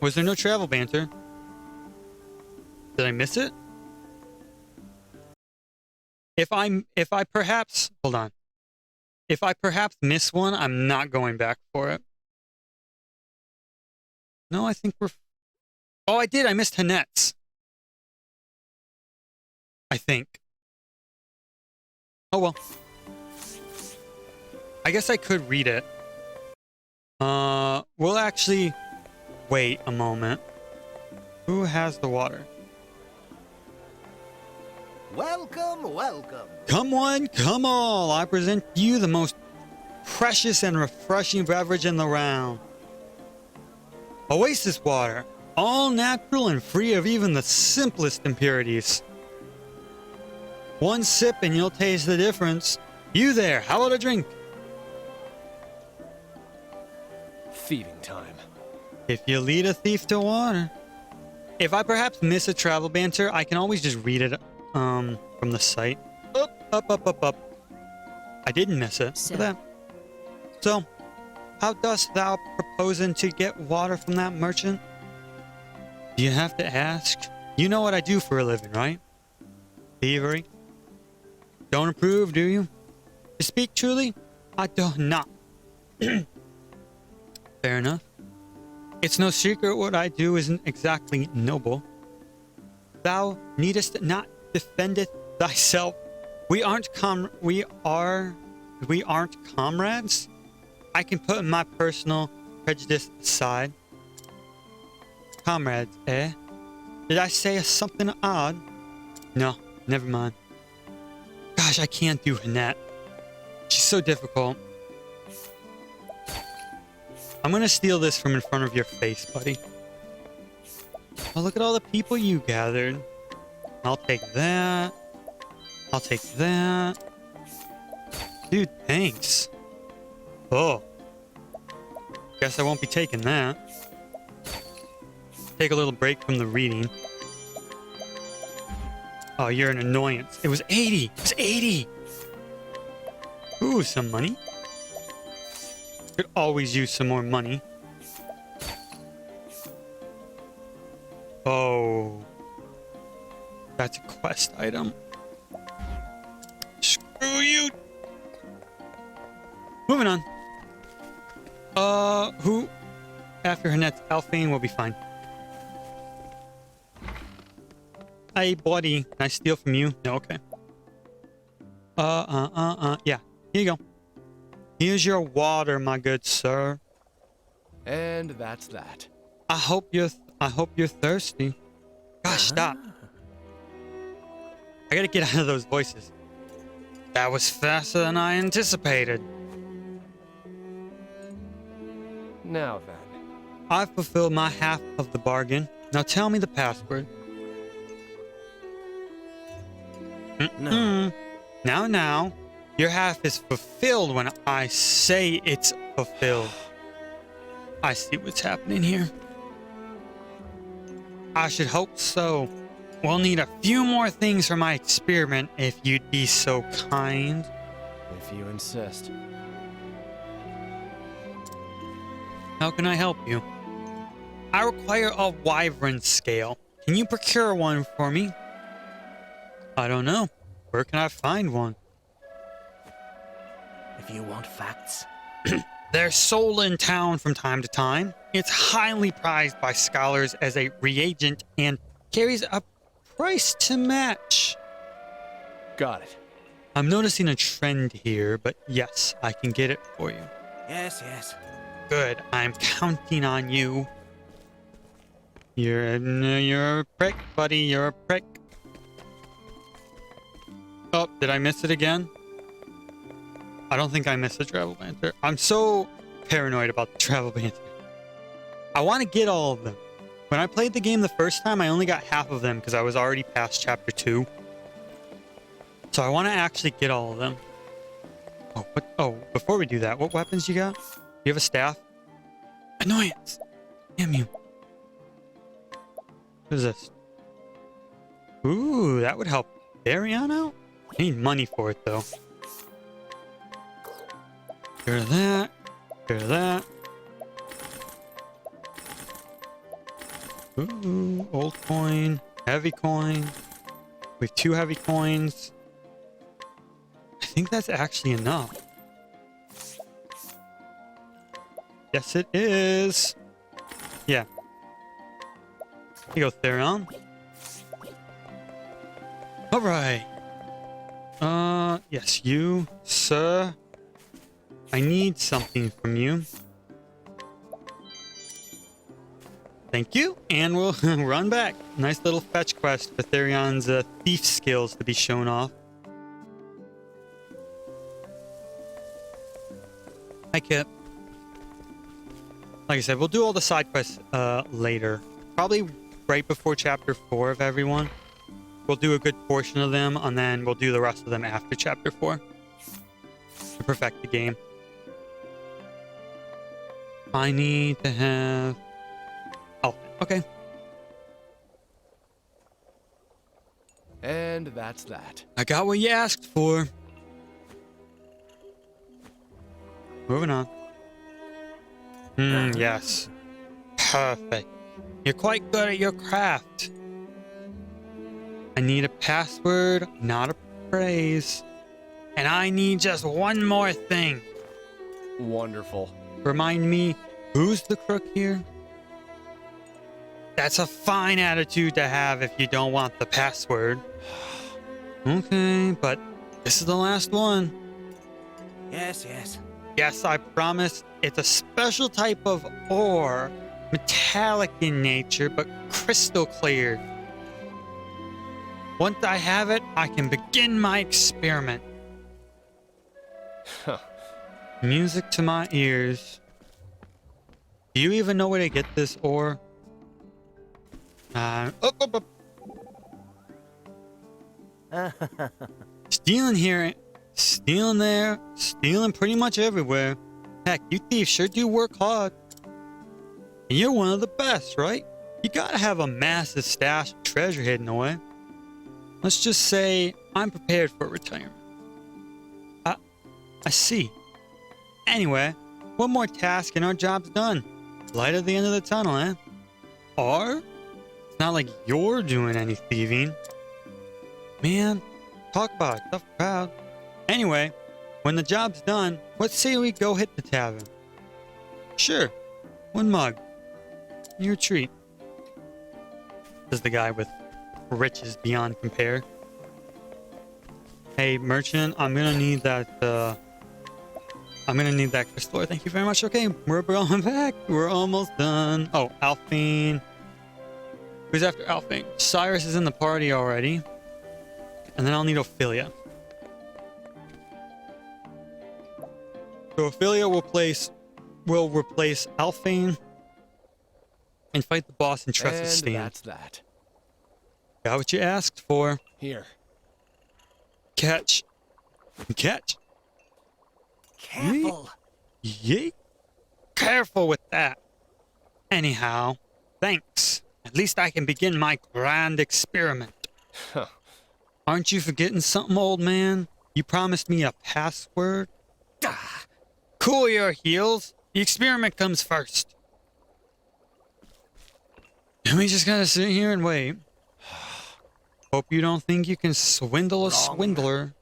Was there no travel banter? Did I miss it? If I perhaps miss one, I'm not going back for it. No, I think we're... Oh, I did. I missed Hanette's. I think. Oh, well. I guess I could read it. We'll actually... Wait a moment. Who has the water? Welcome, welcome. Come one, come all. I present to you the most precious and refreshing beverage in the round. Oasis water. All natural and free of even the simplest impurities. One sip and you'll taste the difference. You there, how about a drink? Thieving time. If you lead a thief to water. If I perhaps miss a travel banter, I can always just read it from the site. Up. I didn't miss it. Look at that. So, how dost thou proposing to get water from that merchant? Do you have to ask? You know what I do for a living, right? Thievery. Don't approve, do you? To speak truly, I do not. Fair enough. It's no secret what I do isn't exactly noble. Thou needest not defendeth thyself. We aren't comrades. I can put my personal prejudice aside. Comrades, eh? Did I say something odd? No, never mind. Gosh, I can't do Annette. She's so difficult. I'm gonna steal this from in front of your face, buddy. Oh, look at all the people you gathered. I'll take that. I'll take that. Dude, thanks. Oh. Guess I won't be taking that. Take a little break from the reading. Oh, you're an annoyance. It was 80. It was 80. Ooh, some money. Could always use some more money. Oh. That's a quest item. Screw you. Moving on. Who? After Hannette's Alphane will be fine. Hey, buddy. Can I steal from you? No, okay. Yeah. Here you go. Here's your water, my good sir. And that's that. I hope you're thirsty. Gosh, stop. I gotta get out of those voices. That was faster than I anticipated. Now then. I've fulfilled my half of the bargain. Now tell me the password. No. Now. Your half is fulfilled when I say it's fulfilled. I see what's happening here. I should hope so. We'll need a few more things for my experiment if you'd be so kind. If you insist. How can I help you? I require a wyvern scale. Can you procure one for me? I don't know. Where can I find one? If you want facts. They're sold in town from time to time. It's highly prized by scholars as a reagent and carries a price to match. Got it. I'm noticing a trend here, but yes, I can get it for you. Yes, yes. Good. I'm counting on you. You're a prick, buddy. You're a prick. Oh, did I miss it again? I don't think I missed the travel banter. I'm so paranoid about the travel banter. I want to get all of them. When I played the game the first time, I only got half of them because I was already past chapter 2. So I want to actually get all of them. Oh, before we do that, what weapons you got? You have a staff? Annoyance! Damn you. What is this? Ooh, that would help Therion out? I need money for it, though. Get rid of that. Get rid of that. Ooh, old coin. Heavy coin. We have 2 heavy coins. I think that's actually enough. Yes, it is. Yeah. Here you go, Therion. Alright. Yes, you, sir. I need something from you. Thank you, and we'll run back. Nice little fetch quest for Therion's thief skills to be shown off. Hi, Kip. Like I said, we'll do all the side quests later. Probably right before chapter 4 of everyone. We'll do a good portion of them, and then we'll do the rest of them after chapter 4 to perfect the game. I need to have... Oh, okay. And that's that. I got what you asked for. Moving on. Yes. Perfect. You're quite good at your craft. I need a password, not a praise. And I need just one more thing. Wonderful. Remind me, who's the crook here? That's a fine attitude to have if you don't want the password. Okay, but this is the last one. Yes, yes. Yes, I promise. It's a special type of ore, metallic in nature, but crystal clear. Once I have it, I can begin my experiment. Huh. Music to my ears. Do you even know where to get this ore? Up. Stealing here, stealing there, stealing pretty much everywhere. Heck, you thieves sure do work hard. And you're one of the best, right? You gotta have a massive stash of treasure hidden away. Let's just say I'm prepared for retirement. I see. Anyway, one more task and our job's done. Light at the end of the tunnel, eh? Or, it's not like you're doing any thieving. Man, talk about a tough crowd. Anyway, when the job's done, let's say we go hit the tavern. Sure, one mug. Your treat. Says the guy with riches beyond compare. Hey, merchant, I'm gonna need that, crystal ore. Thank you very much. Okay, we're going back. We're almost done. Oh, Alphine. Who's after Alphine? Cyrus is in the party already. And then I'll need Ophelia. So Ophelia will replace Alphine and fight the boss in Trust's And stand. that's that. Got what you asked for. Here. Catch. Catch. Careful. Yeet. Careful with that. Anyhow, thanks. At least I can begin my grand experiment. Huh. Aren't you forgetting something, old man? You promised me a password? Ah, Cool your heels. The experiment comes first. And we just gotta sit here and wait. Hope you don't think you can swindle a Wrong. swindler.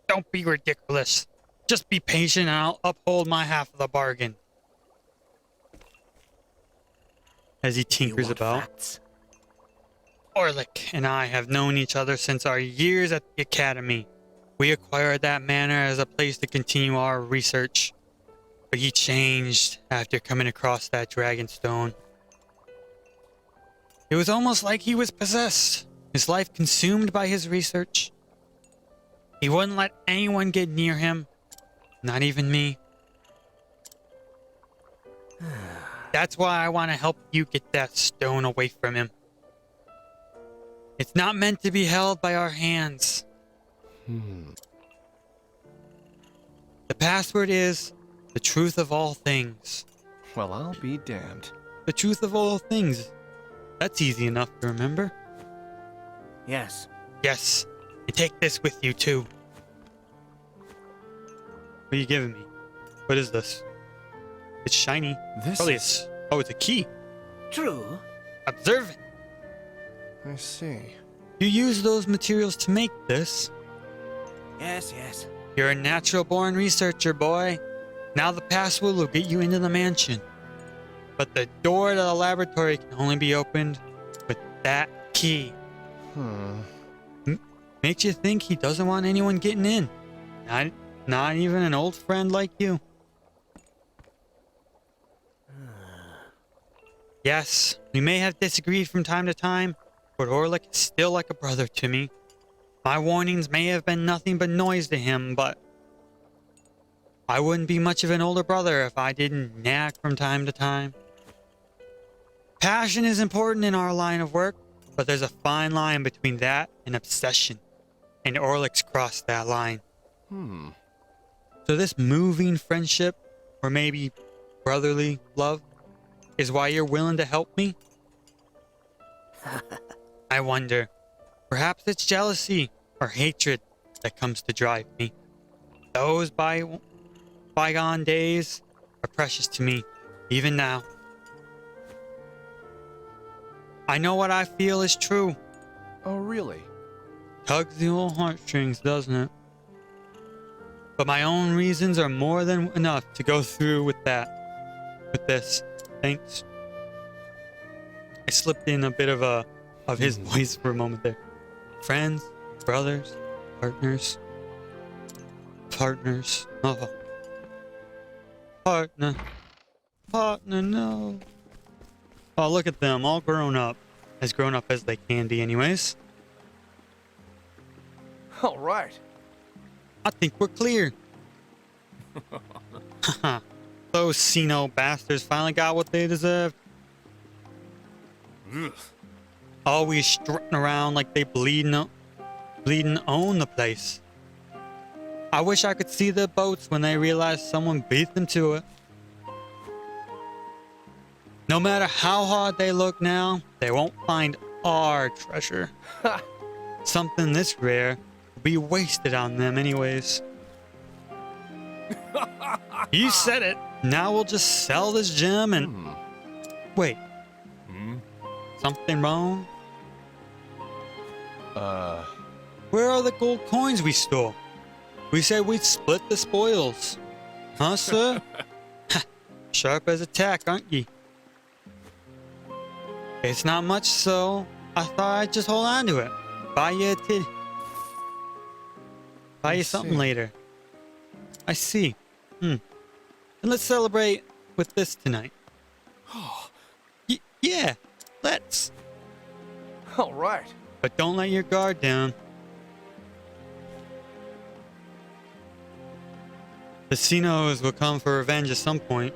Don't be ridiculous. Just be patient and I'll uphold my half of the bargain. As he you tinkers want about. facts? Orlick and I have known each other since our years at the academy. We acquired that manor as a place to continue our research. But he changed after coming across that dragonstone. It was almost like he was possessed, his life consumed by his research. He wouldn't let anyone get near him, not even me. That's why I want to help you get that stone away from him. It's not meant to be held by our hands. The password is the truth of all things. Well, I'll be damned. The truth of all things. That's easy enough to remember. Yes. Yes, and take this with you too. What are you giving me? What is this? It's shiny. This Probably is... it's a key. True. Observe it. I see. You use those materials to make this. Yes, yes. You're a natural-born researcher, boy. Now the password will get you into the mansion. But the door to the laboratory can only be opened with that key. Makes you think he doesn't want anyone getting in. Not even an old friend like you. Yes, we may have disagreed from time to time, but Orlick is still like a brother to me. My warnings may have been nothing but noise to him, but I wouldn't be much of an older brother if I didn't nag from time to time. Passion is important in our line of work, but there's a fine line between that and obsession, and Orlick's crossed that line. So this moving friendship, or maybe brotherly love, is why you're willing to help me? I wonder. Perhaps it's jealousy or hatred that comes to drive me. Those bygone days are precious to me, even now. I know what I feel is true. Oh, really? Tugs the old heartstrings, doesn't it? But my own reasons are more than enough to go through with that. With this. Thanks. I slipped in a bit of his voice for a moment there. Friends, brothers, partners. Partners. Oh. Partner. Partner, no. Oh, look at them, all grown up. As grown up as they can be anyways. All right. I think we're clear. Haha. Those Sino bastards finally got what they deserved. Always strutting around like they bleeding own the place. I wish I could see their boats when they realize someone beat them to it. No matter how hard they look now, they won't find our treasure. Something this rare will be wasted on them anyways. You said it. Now we'll just sell this gem and... Wait. Something wrong? Where are the gold coins we stole? We said we'd split the spoils. Huh, sir? Sharp as a tack, aren't ye? It's not much, so I thought I'd just hold on to it. Buy you a titty. Buy you something later. I see. And let's celebrate with this tonight. Yeah, let's. All right. But don't let your guard down. The Sinos will come for revenge at some point.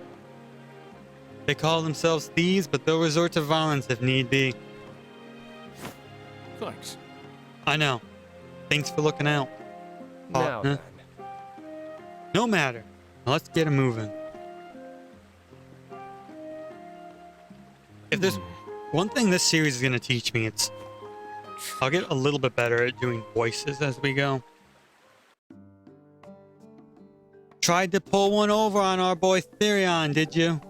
They call themselves thieves, but they'll resort to violence if need be. Thanks. I know. Thanks for looking out. Now Partner. then. No matter. Now let's get it moving. If there's one thing this series is going to teach me, it's I'll get a little bit better at doing voices as we go. Tried to pull one over on our boy Therion, did you?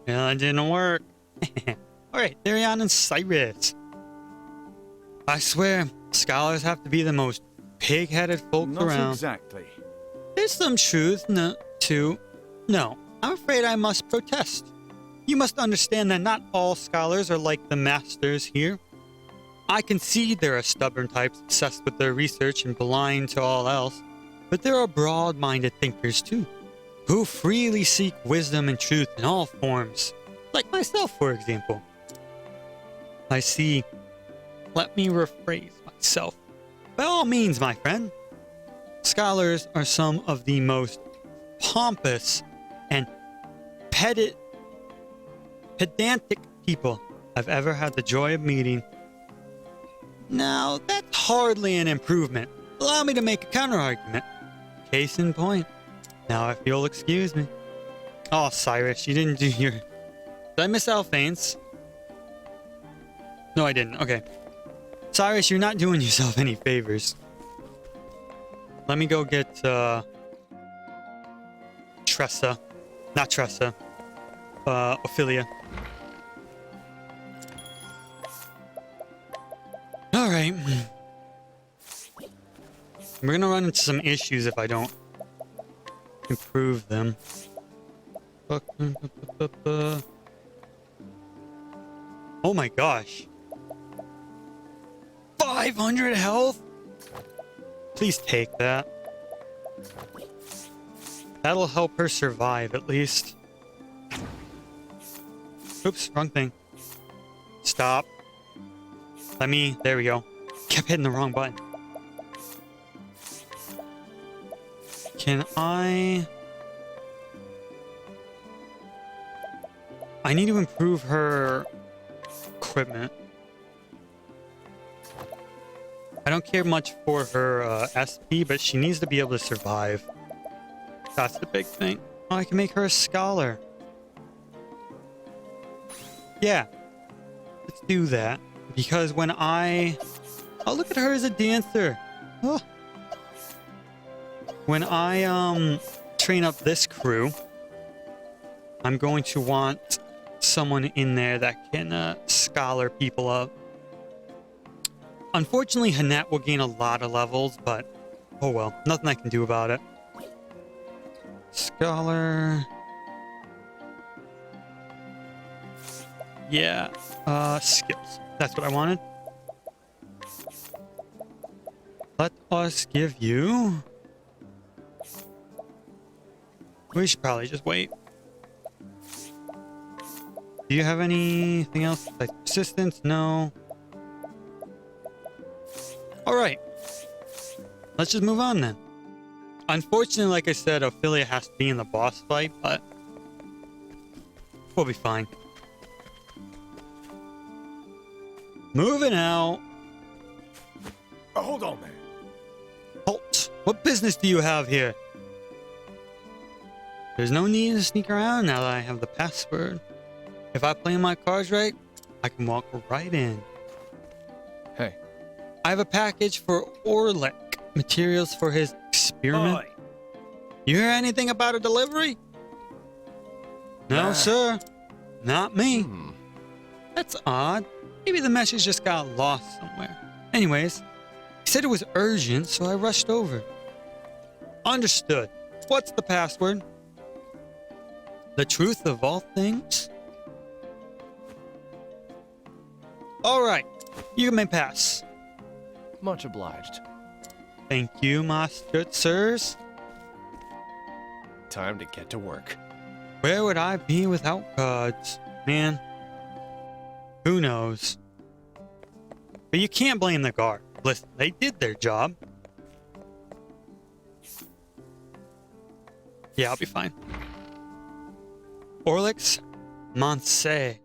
Well, it didn't work. Alright, Therion and Cyrus. I swear, scholars have to be the most pig-headed folks Not around. exactly. There's some truth to... No, I'm afraid I must protest. You must understand that not all scholars are like the masters here. I concede there are stubborn types obsessed with their research and blind to all else, but there are broad-minded thinkers too, who freely seek wisdom and truth in all forms, like myself, for example. I see. Let me rephrase myself. By all means, my friend. Scholars are some of the most pompous and pedantic people I've ever had the joy of meeting. Now, that's hardly an improvement. Allow me to make a counter-argument. Case in point. Now, if you'll excuse me. Oh, Cyrus, you didn't do your... Did I miss Alphane's? No, I didn't. Okay. Cyrus, you're not doing yourself any favors. Let me go get, Tressa. Not Tressa. Ophelia. Alright. We're gonna run into some issues if I don't improve them. Oh my gosh. 500 health? Please take that. That'll help her survive at least. Oops, wrong thing. Stop. There we go. Kept hitting the wrong button. Can I need to improve her equipment. I don't care much for her SP, but she needs to be able to survive. That's the big thing. Oh, I can make her a scholar. Yeah. Let's do that. Because when I... Oh, look at her as a dancer. Oh. When I train up this crew, I'm going to want someone in there that can scholar people up. Unfortunately, Hanette will gain a lot of levels, but oh well, nothing I can do about it. $1. Yeah, skills. That's what I wanted. Let us give you... We should probably just wait. Do you have anything else? Like persistence? No. Alright. Let's just move on then. Unfortunately, like I said, Ophelia has to be in the boss fight, but we'll be fine. Moving out. Hold on there. Halt. What business do you have here? There's no need to sneak around now that I have the password. If I play my cards right, I can walk right in. Hey. I have a package for Orlick. Materials for his experiment. Oi. You hear anything about a delivery? No, Nah. sir. Not me. That's odd. Maybe the message just got lost somewhere. Anyways, he said it was urgent, so I rushed over. Understood. What's the password? The truth of all things? Alright, you may pass. Much obliged. Thank you, master sirs. Time to get to work. Where would I be without gods? Man, who knows? But you can't blame the guard. Listen, they did their job. Yeah, I'll be fine. Orlix Monse.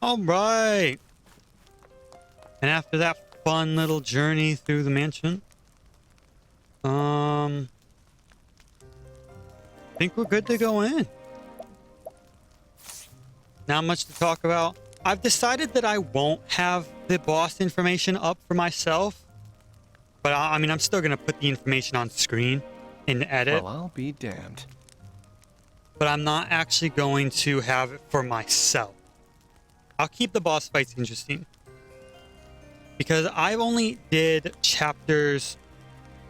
All right. And after that fun little journey through the mansion, I think we're good to go in. Not much to talk about. I've decided that I won't have the boss information up for myself, but I mean, I'm still gonna put the information on screen in the edit. Well, I'll be damned. But I'm not actually going to have it for myself. I'll keep the boss fights interesting. Because I've only did chapters,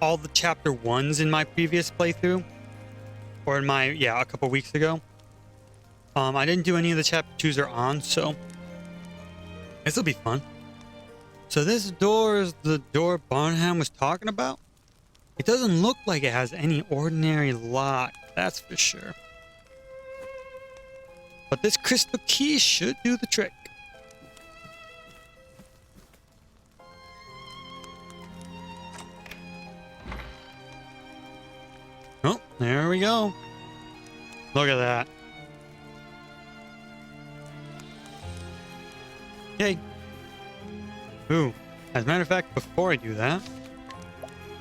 all the chapter 1s in my previous playthrough. Or in my, yeah, a couple weeks ago. I didn't do any of the chapter 2s or on, so this will be fun. So this door is the door Barnham was talking about? It doesn't look like it has any ordinary lock, that's for sure. But this crystal key should do the trick. Oh, there we go. Look at that. Okay. Ooh, as a matter of fact, before I do that,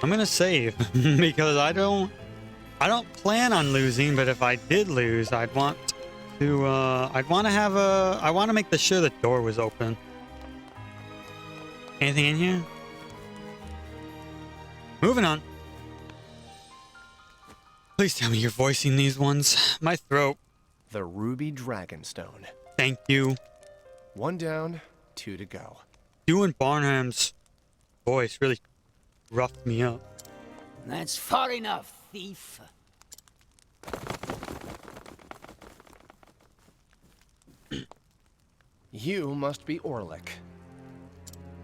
I'm gonna save because I don't plan on losing, but if I did lose, I'd want to make sure the door was open. Anything in here? Moving on. Please tell me you're voicing these ones. My throat. The Ruby Dragonstone. Thank you. 1 down, 2 to go. Doing Barnham's voice really roughed me up. That's far enough, thief. You must be Orlick.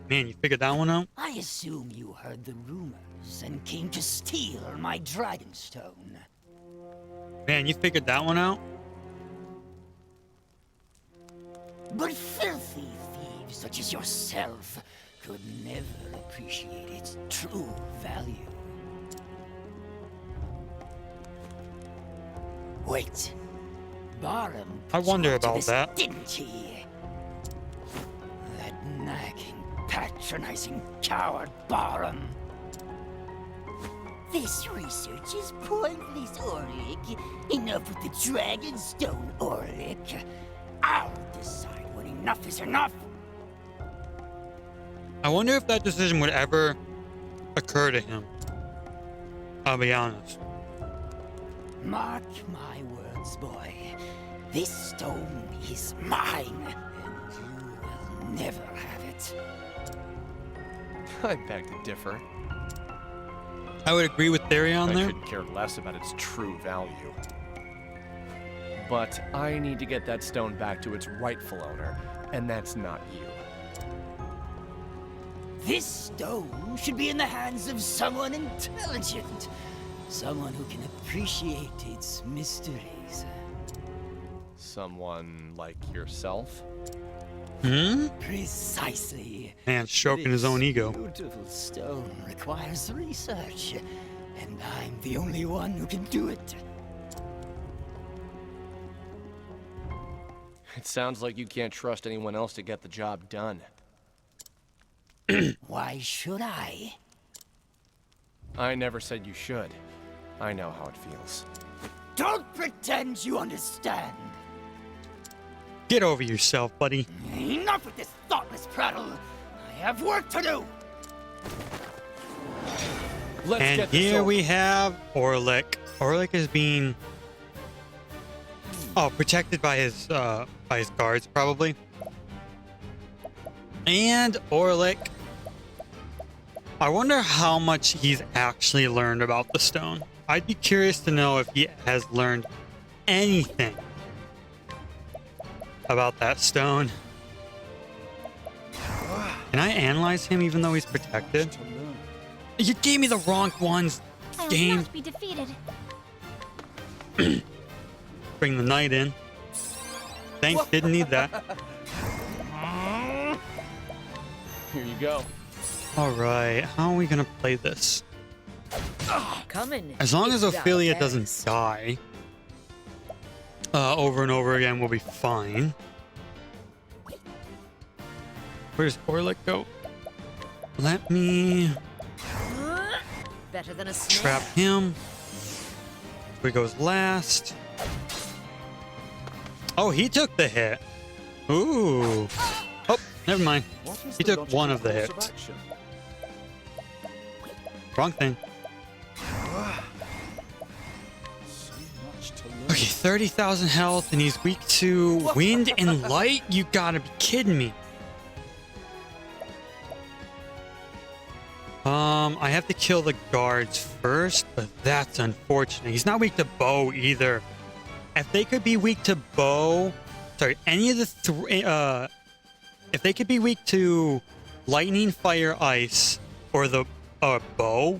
Man, you figured that one out? I assume you heard the rumors and came to steal my Dragonstone. Man, you figured that one out? But filthy thieves such as yourself could never appreciate its true value. Wait. Barham I put you wonder up to about this, that. didn't he? That nagging, patronizing coward Barham. This research is pointless, Orlick. Enough with the Dragonstone, Orlick. I'll decide when enough is enough. I wonder if that decision would ever occur to him. I'll be honest. Mark my words, boy. This stone is mine, and you will never have it. I beg to differ. I would agree with Therion I there. couldn't care less about its true value. But I need to get that stone back to its rightful owner, and that's not you. This stone should be in the hands of someone intelligent. Someone who can appreciate its mysteries. Someone like yourself? Hmm? Precisely. Man, stroking his own ego. Beautiful stone requires research, and I'm the only one who can do it. It sounds like you can't trust anyone else to get the job done. Why should I? I never said you should. I know how it feels. Don't pretend you understand. Get over yourself, buddy. Enough with this thoughtless prattle. I have work to do. Let's And get this here over. we have Orlick. Orlick is being protected by his guards probably. And Orlick, I wonder how much he's actually learned about the stone. I'd be curious to know if he has learned anything about that stone. Can I analyze him even though he's protected? You gave me the wrong ones, I will game. not be defeated. Bring the knight in. Thanks, didn't need that. Here you go. All right, how are we gonna play this? Coming. As long as if thou Ophelia doesn't darest. die over and over again, we'll be fine. Where does Orlick go? Let me Better than a snare. trap him. Where goes last? Oh, he took the hit. Ooh. Oh, never mind. He took one of the hits. Wrong thing. Okay, 30,000 health, and he's weak to wind and light? You gotta be kidding me. I have to kill the guards first, but that's unfortunate. He's not weak to bow either. If they could be weak to bow, sorry, any of the three, if they could be weak to lightning, fire, ice, or the bow,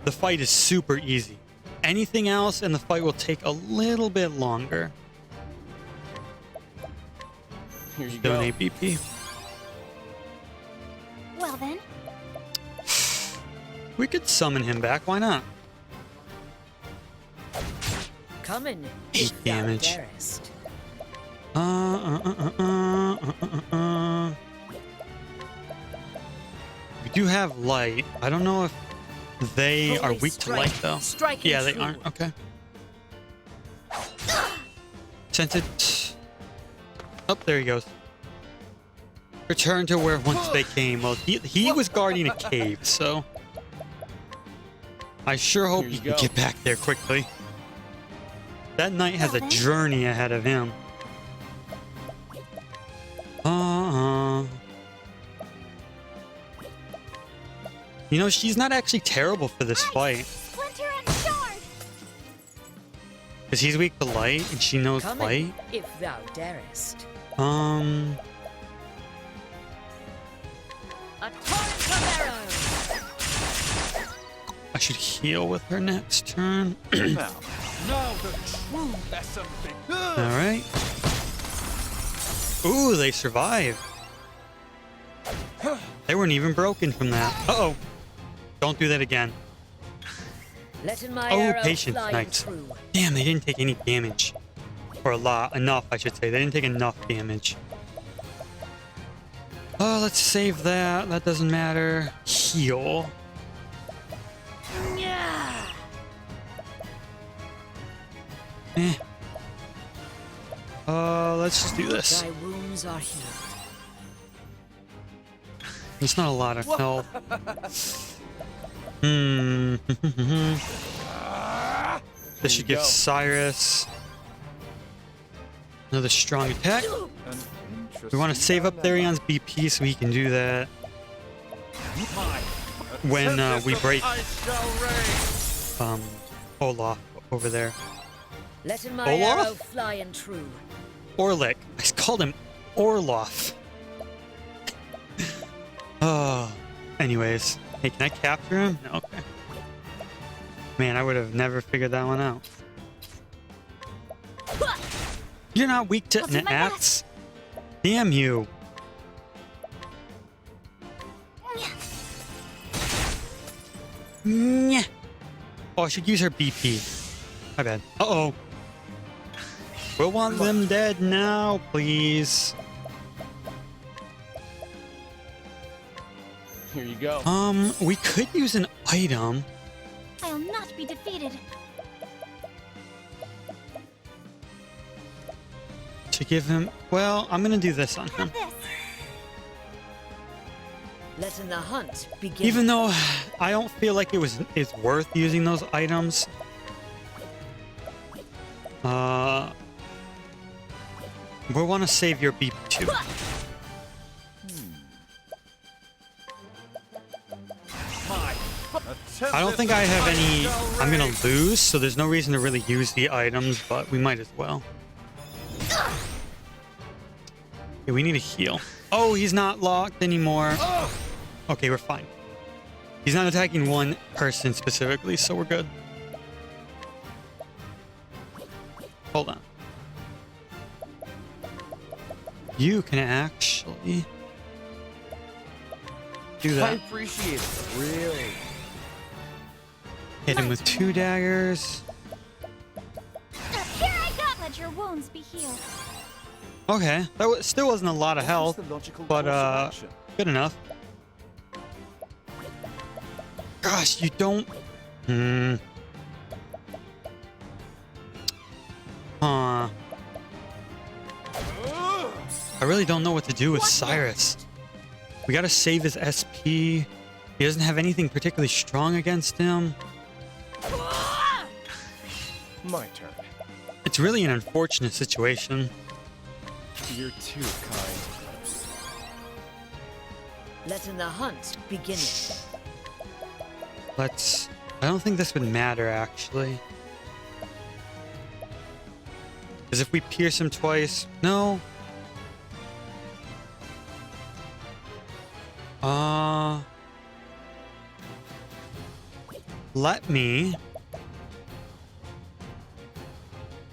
the fight is super easy. Anything else, and the fight will take a little bit longer. Here you go. Donate BP. Well then, We could summon him back. Why not? Coming. 8 if thou damage. darest. We do have light. I don't know if they are Holy weak to light strike. though. Striking Yeah, they true. aren't. Okay. Sent it. Oh, there he goes. Return to where once they came. Well, he was guarding a cave, so I sure hope Here he you can go. get back there quickly. That knight has a journey ahead of him. You know, she's not actually terrible for this fight. Splinter and Shard. Because he's weak to light and she knows Coming. light. If thou darest. should heal with her next turn. Now the true lesson begins. All right. Ooh, they survived. They weren't even broken from that. Uh-oh. Don't do that again. Letting my Oh, arrow patience, fly knights. true. Damn, they didn't take any damage. Or a lot. Enough, I should say. They didn't take enough damage. Oh, let's save that. That doesn't matter. Heal. Eh. Let's just do this. Thy wounds are healed. There's not a lot of health. This should give Cyrus another strong attack. We want to save up Therion's BP so he can do that when we break Olaf over there. Letting my Olaf? arrow fly and true. Orlick. I called him Orloff. Oh. Anyways. Hey, can I capture him? No, okay. Man, I would have never figured that one out. You're not weak to I'll do an my axe? Damn you. Nyeh. Oh, I should use her BP. My bad. Uh-oh. We'll want them dead now, please. Here you go. We could use an item. I'll not be defeated. To give him... Well, I'm gonna do this on him. Have this. Letting the hunt begin. Even though I don't feel like it's worth using those items. We want to save your BP too. I don't think I have any... I'm gonna lose, so there's no reason to really use the items, but we might as well. Okay, we need a heal. Oh, he's not locked anymore. Okay, we're fine. He's not attacking one person specifically, so we're good. Hold on. You can actually do I that. appreciate it. Really. Hit him with 2 daggers. Here I come. Let your wounds be healed. Okay, that still wasn't a lot of health, but good enough. Gosh, you don't... Huh. I really don't know what to do with Cyrus. We gotta save his SP. He doesn't have anything particularly strong against him. My turn. It's really an unfortunate situation. You're too kind. Letting the hunt begin. Let's... I don't think this would matter, actually. Because if we pierce him twice... No. Let me...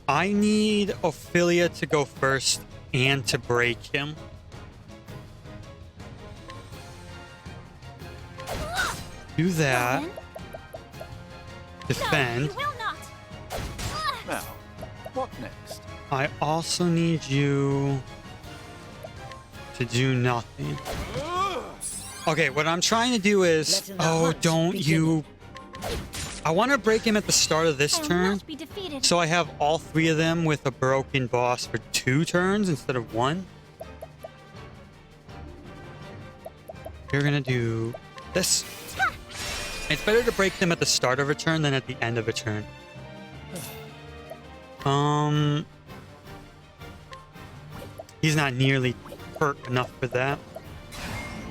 I need Ophelia to go first and to break him. Do that. Then. Defend. No, you will not. Now, what next? I also need you to do nothing. Okay, what I'm trying to do is... Letting the Oh, hunt don't begin. you... I want to break him at the start of this I will turn, not be defeated. so I have all 3 of them with a broken boss for 2 turns instead of 1. You're gonna do this. It's better to break them at the start of a turn than at the end of a turn. He's not nearly hurt enough for that.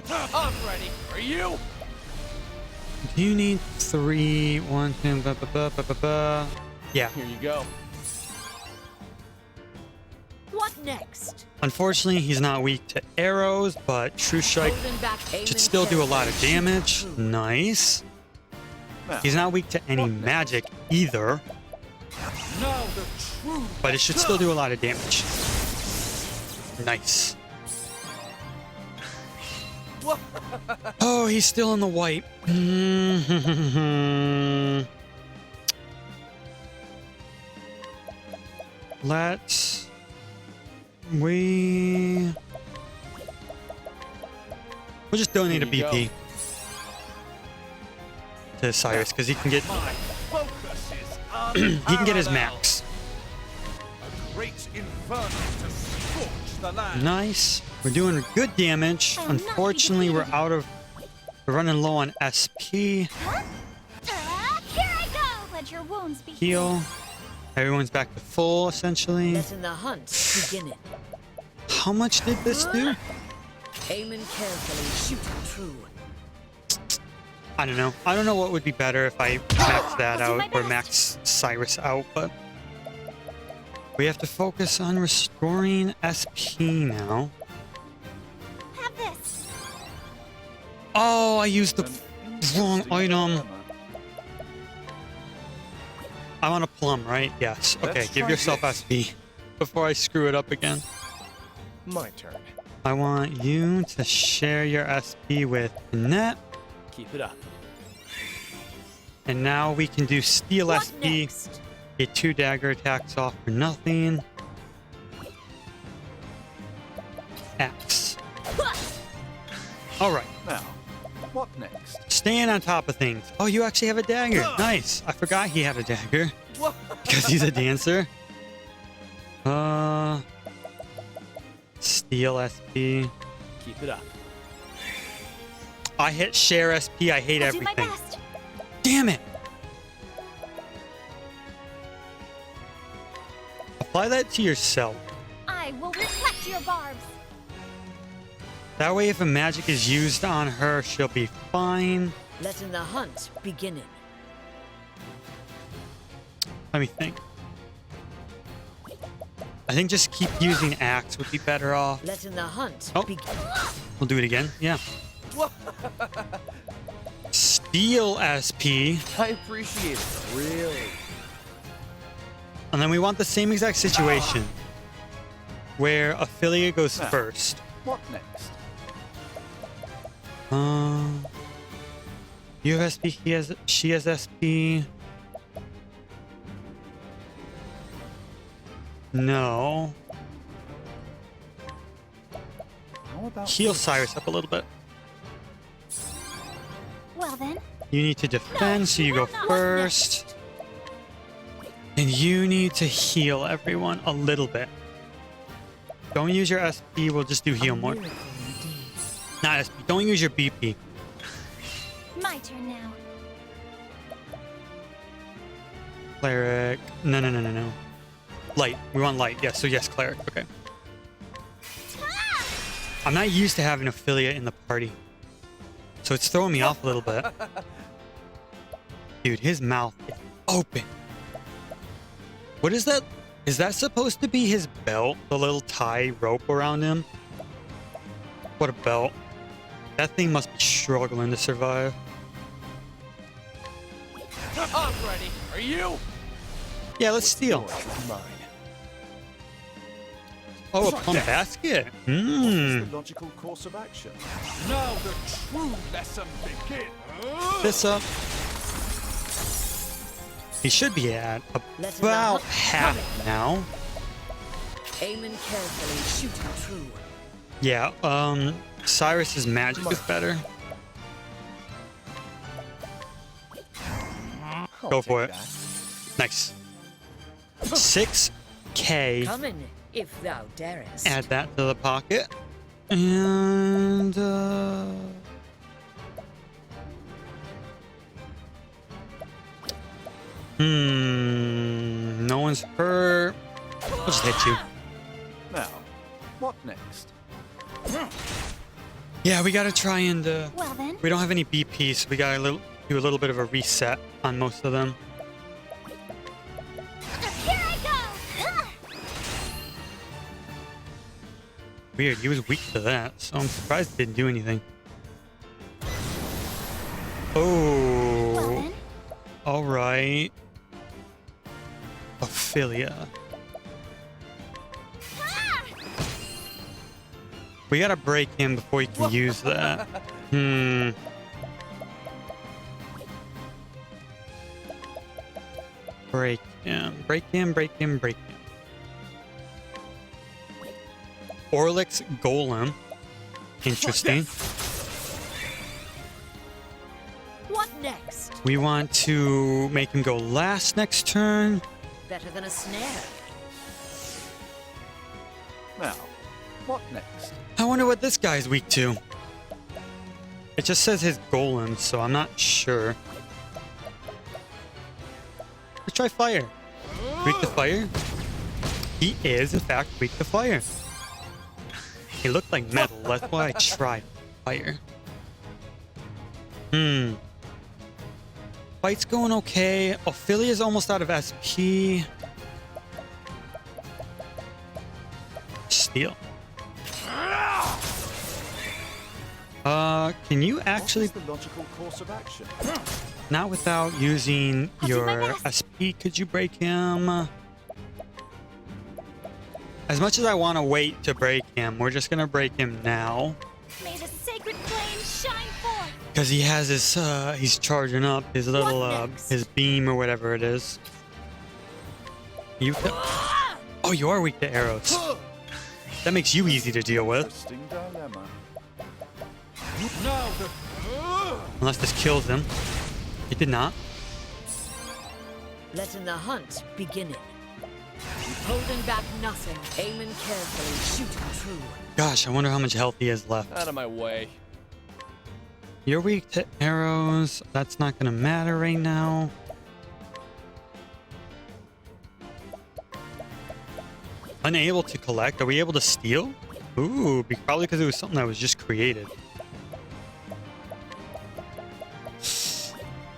I'm ready. Are you? Do you need 3? 1, 2, ba, ba, ba, ba, ba, ba. Yeah. Here you go. What next? Unfortunately, he's not weak to arrows, but True Strike Holding back aim should and still do a lot of carry. damage. Nice. He's not weak to any magic either, Now the true but it should still do a lot of damage. Nice. Oh, he's still in the white. Let's... We'll just donate a Here you BP to Cyrus because he can get my focus is he can get his unparalleled. max. A great inferno to scorch the land. Nice. We're doing good damage. I will not be Unfortunately, we're defeated. we're running low on SP. Huh? Here I go! Let your wounds be Heal. Everyone's back to full essentially. Letting the hunt begin. How much did this do? Aiming carefully, shooting true. I don't know. I don't know what would be better if I max that I'll do my out or best. max Cyrus out, but we have to focus on restoring SP now. Have this. Oh, I used the An wrong interesting item. dilemma. I want a plum, right? Yes. Okay, Let's give try yourself this. SP before I screw it up again. My turn. I want you to share your SP with Net, Keep it up. and now we can do steal What SP, next? get 2 dagger attacks off for nothing. Axe. All right, Now, what next? staying on top of things. Oh, you actually have a dagger. Nice. I forgot he had a dagger because he's a dancer. Steal SP. Keep it up. I hit share SP. I hate I'll do my everything. best. Damn it. Apply that to yourself. I will reflect your barbs. That way, if a magic is used on her, she'll be fine. Letting the hunt begin. Let me think. I think just keep using axe would be better off. Letting the hunt Oh. begin. We'll do it again. Yeah. Steal SP. I appreciate it. Really. And then we want the same exact situation where Ophelia goes Now. first. What next? You have SP, she has SP. No. How about Heal this? Cyrus up a little bit. Well then, You need to defend, so you go No, no, first. And you need to heal everyone a little bit. Don't use your SP, we'll just do heal more. Miracle indeed. Not SP, don't use your BP. my turn now. Cleric. No. Light. We want light. Yes, so yes, cleric. Okay. I'm not used to having Ophelia in the party. So it's throwing me off a little bit. Dude, his mouth is open. What is that? Is that supposed to be his belt? The little tie rope around him? What a belt. That thing must be struggling to survive. I'm ready. Are you? Yeah, let's steal. Yours is mine. Oh, a plum basket. What Mmm. is the logical course of action? Now the true lesson begins. This up. He should be at Letting the about hunt half now. Aiming carefully, shooting true. Yeah, Cyrus's magic is better. I'll Go for take it. that. Nice. 6K. Coming, if thou darest. Add that to the pocket. And, no one's hurt. I'll just hit you. Now, what next? Yeah, we gotta try and, Well then, we don't have any BP, so we gotta do a little bit of a reset on most of them. here I go. Weird, he was weak to that, so I'm surprised he didn't do anything. Well Oh, then, All right. Ophelia. We gotta break him before he can use that. Break him. Break him, break him, break him. Orlick's Golem. Interesting. What next? We want to make him go last next turn. Better than a snare. Now, what next? I wonder what this guy's weak to. It just says his golem, so I'm not sure. Let's try fire. Weak to fire? He is, in fact, weak to fire. He looked like metal, that's why I tried fire. Fight's going okay. Ophelia's almost out of SP. Steal. Can you actually... What is the logical course of action? Not without using I'll do my your best. SP, could you break him? As much as I want to wait to break him, we're just gonna break him now. May the sacred flame shine forth. Because he has his, he's charging up his little, What next? his beam or whatever it is. You oh, you are weak to arrows. That makes you easy to deal with. Interesting dilemma. Now the... Unless this kills him. It did not. Letting the hunt begin. Holding back nothing. Aiming carefully, shooting true. Gosh, I wonder how much health he has left. Out of my way. You're weak to arrows. That's not gonna matter right now. Unable to collect. Are we able to steal? Ooh, probably because it was something that was just created.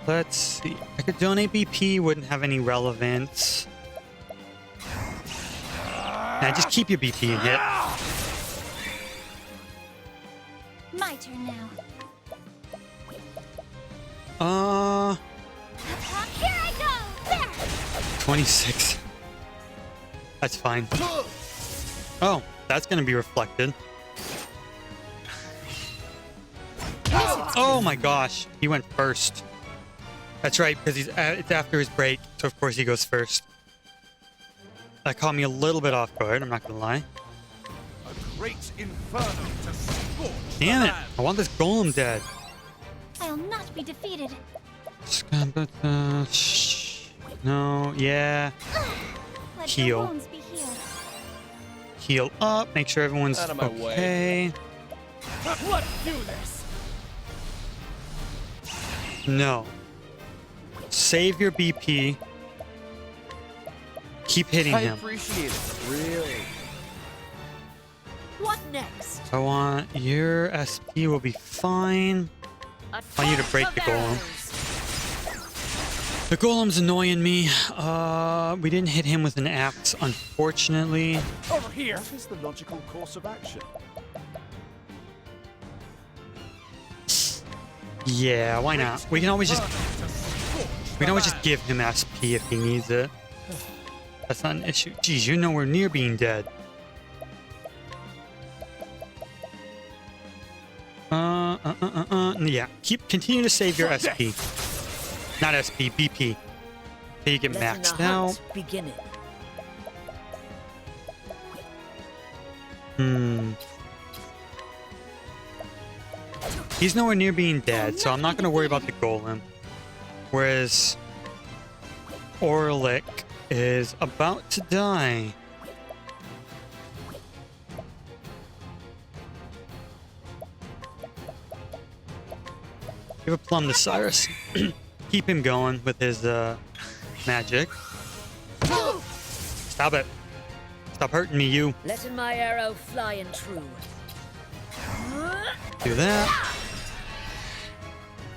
Let's see. I could donate BP, wouldn't have any relevance. Nah, just keep your BP and hit. My turn now. Here I go. There. 26. That's fine. Oh, that's gonna be reflected. Oh my gosh, he went first. That's right, because it's after his break, so of course he goes first. That caught me a little bit off guard, I'm not gonna lie. A great inferno to scorch the Damn it, land. I want this golem dead. I'll not be defeated. No, yeah. Let Heal. your wounds be healed. Heal up, make sure everyone's Out of my way. okay. Let's do this. No. Save your BP. Keep hitting I him. appreciate it. Really. What next? I want your SP will be fine. I want you to break the golem. The golem's annoying me. We didn't hit him with an axe, unfortunately. Over here. What is the logical course of action? Yeah, why not? We can always just give him SP if he needs it. That's not an issue. Geez, you're nowhere near being dead. Yeah, continue to save your SP. Not SP, BP. So you get Letting maxed the out. hunt begin. He's nowhere near being dead, so I'm not going to worry about the golem. Whereas Orlick is about to die. Give a plum to Cyrus. Keep him going with his magic. Stop it. Stop hurting me, you. Letting my arrow fly and true. Do that.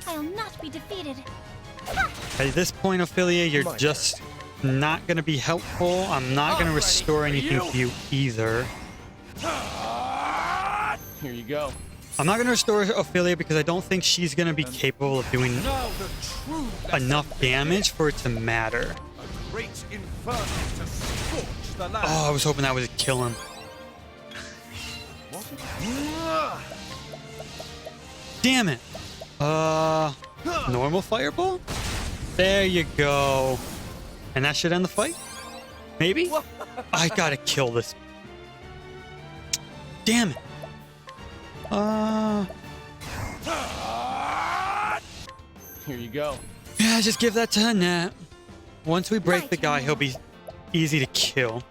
I'll not be defeated. At this point, Ophelia, you're just not going to be helpful. I'm not going to restore anything to you either. Here you go. I'm not gonna restore Ophelia because I don't think she's gonna be capable of doing Now the true lesson enough damage for it to matter. A great inferno to scorch the land. Oh, I was hoping that would kill him. Damn it. Normal fireball? There you go. And that should end the fight? Maybe? I gotta kill this. Damn it. Here you go. Yeah, just give that to Annette. Once we break the guy, he'll be easy to kill.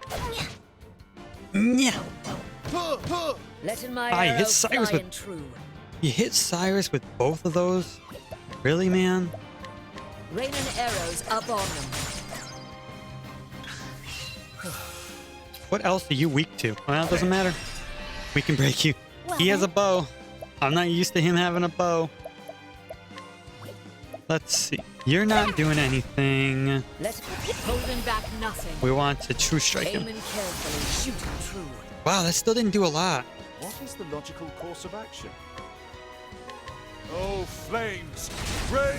Yeah. Letting my I hit arrow Cyrus fly with- and true. You hit Cyrus with both of those? Really, man? Raining arrows up on them. What else are you weak to? Well, it doesn't matter. We can break you. He has a bow. I'm not used to him having a bow. Let's see. You're not doing anything. Holding back nothing. We want to true strike him. Aiming carefully, shooting true. Wow, that still didn't do a lot. What is the logical course of action? Oh, flames, rage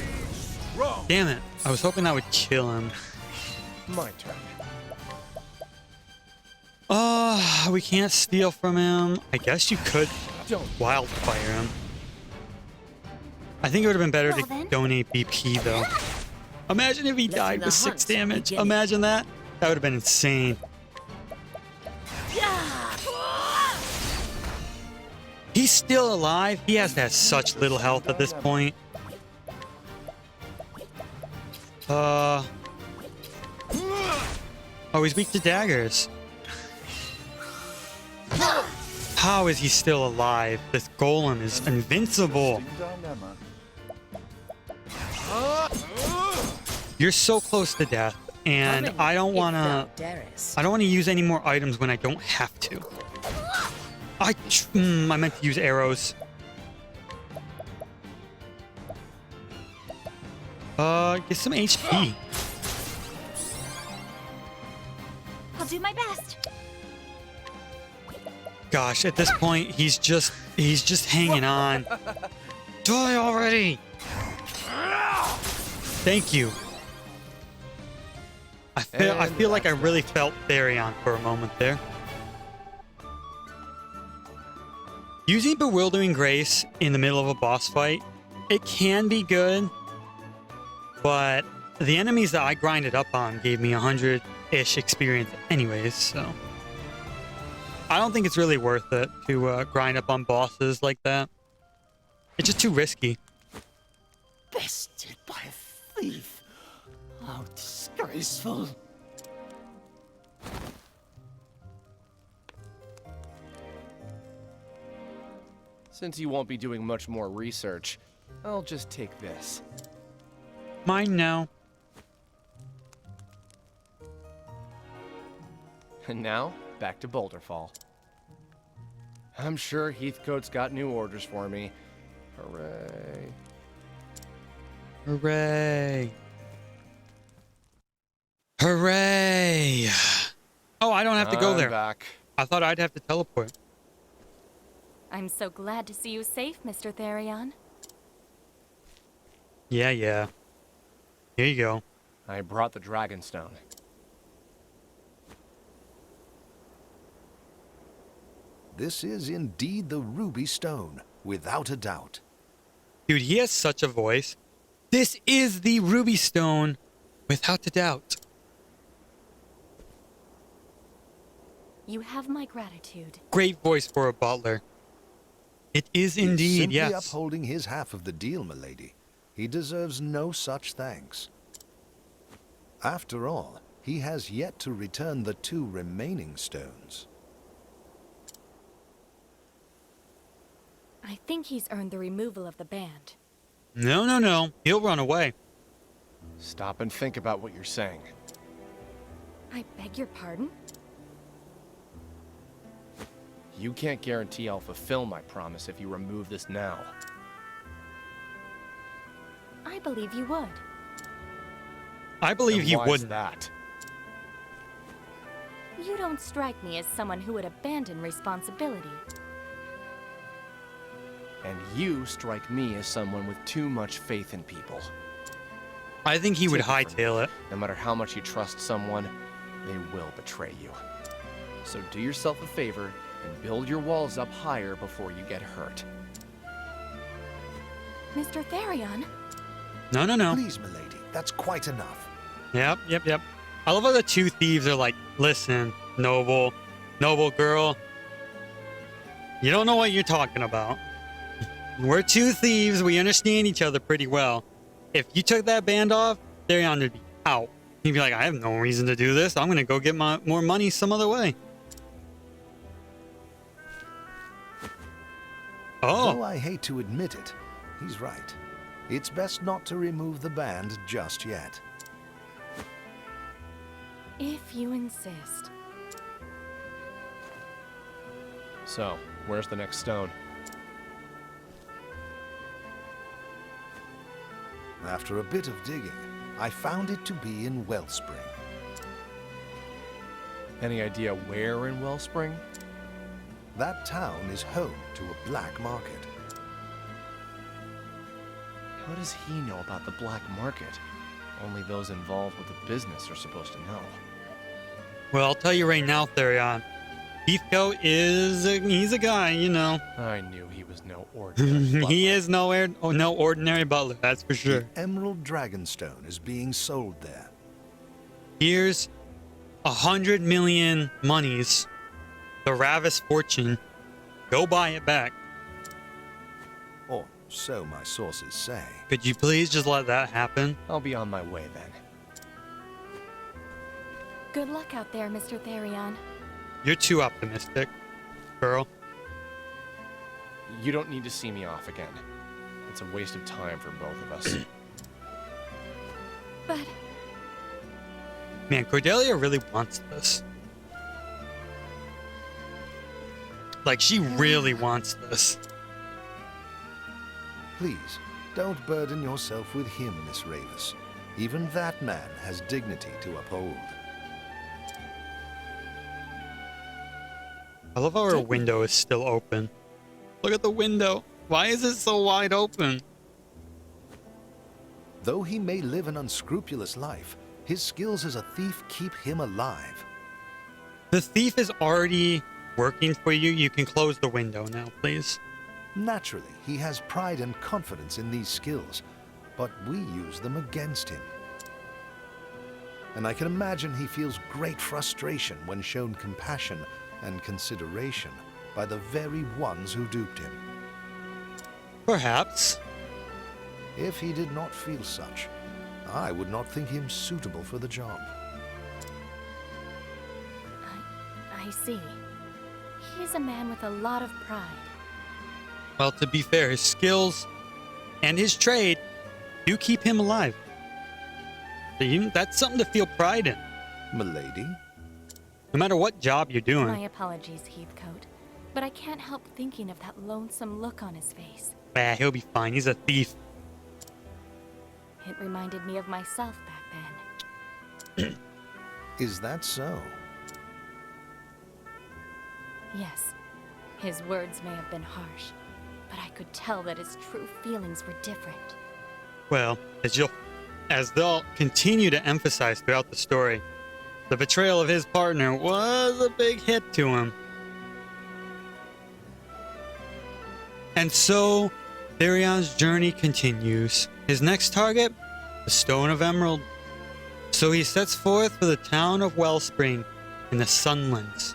strong. Damn it. I was hoping that would kill him. My turn. Oh, we can't steal from him. I guess you could Don't. wildfire him. I think it would have been better Well, to then. donate BP, though. Imagine if he Letting died the with 6 hunt damage. begin. Imagine that. That would have been insane. He's still alive. He has to have such little health at this point. Oh, he's weak to daggers. How is he still alive? This golem is invincible. Dilemma. You're so close to death, and Coming, I don't if want thou to. darest. I don't want to use any more items when I don't have to. I meant to use arrows. Get some HP. I'll do my best. Gosh, at this point, he's just hanging on. Die already! Thank you. I feel like I really felt Therion for a moment there. Using Bewildering Grace in the middle of a boss fight, it can be good, but the enemies that I grinded up on gave me 100-ish experience anyways, so I don't think it's really worth it to grind up on bosses like that. It's just too risky. Bested by a thief. How disgraceful. Since you won't be doing much more research, I'll just take this. Mine now. And now, back to Boulderfall. I'm sure Heathcote's got new orders for me. Hooray. Hooray. Hooray. Oh, I don't have to go I'm there. back. I thought I'd have to teleport. I'm so glad to see you safe, Mr. Therion. Yeah. Here you go. I brought the Dragonstone. This is indeed the Ruby Stone, without a doubt. Dude, he has such a voice. This is the Ruby Stone, without a doubt. You have my gratitude. Great voice for a butler. It is He's indeed, simply yes. upholding his half of the deal, milady. He deserves no such thanks. After all, he has yet to return the 2 remaining stones. I think he's earned the removal of the band. No. He'll run away. Stop and think about what you're saying. I beg your pardon? You can't guarantee I'll fulfill my promise if you remove this now. I believe you would. I believe And he why is wouldn't. that? You don't strike me as someone who would abandon responsibility. And you strike me as someone with too much faith in people. I think he would Take it from hightail me. it. No matter how much you trust someone, they will betray you. So do yourself a favor and build your walls up higher before you get hurt. Mr. Therion? No. Please, milady, that's quite enough. Yep. I love how the two thieves are like, listen, noble girl, you don't know what you're talking about. We're two thieves. We understand each other pretty well. If you took that band off, Therion would be out. He'd be like, I have no reason to do this. I'm going to go get more money some other way. Though Oh, I hate to admit it, he's right. It's best not to remove the band just yet. If you insist. So, where's the next stone? After a bit of digging, I found it to be in Wellspring. Any idea where in Wellspring? That town is home to a black market. How does he know about the black market? Only those involved with the business are supposed to know. well, I'll tell you right now, Therion. Heathcote he's a guy, you know. I knew he was no ordinary He butler. is no ordinary butler, that's for sure. The Emerald Dragonstone is being sold there. Here's 100 million monies. The Ravis fortune. Go buy it back. Or so my sources say. Could you please just let that happen? I'll be on my way then. Good luck out there, Mr. Therion. You're too optimistic, girl. You don't need to see me off again. It's a waste of time for both of us. But Man, Cordelia really wants this. Like, she really wants this. Please, don't burden yourself with him, Miss Ravis. Even that man has dignity to uphold. I love how her window is still open. Look at the window. Why is it so wide open? Though he may live an unscrupulous life, his skills as a thief keep him alive. The thief is already working for you. You can close the window now, please. Naturally, he has pride and confidence in these skills, but we use them against him. And I can imagine he feels great frustration when shown compassion and consideration by the very ones who duped him. Perhaps. If he did not feel such, I would not think him suitable for the job. I see. He's a man with a lot of pride. Well, to be fair, his skills and his trade do keep him alive. That's something to feel pride in. Milady? No matter what job you're doing. My apologies, Heathcote, but I can't help thinking of that lonesome look on his face. He'll be fine. He's a thief. It reminded me of myself back then. Is that so? Yes, his words may have been harsh, but I could tell that his true feelings were different. Well, as they'll continue to emphasize throughout the story, the betrayal of his partner was a big hit to him. And so, Therion's journey continues. His next target, the Stone of Emerald. So he sets forth for the town of Wellspring in the Sunlands,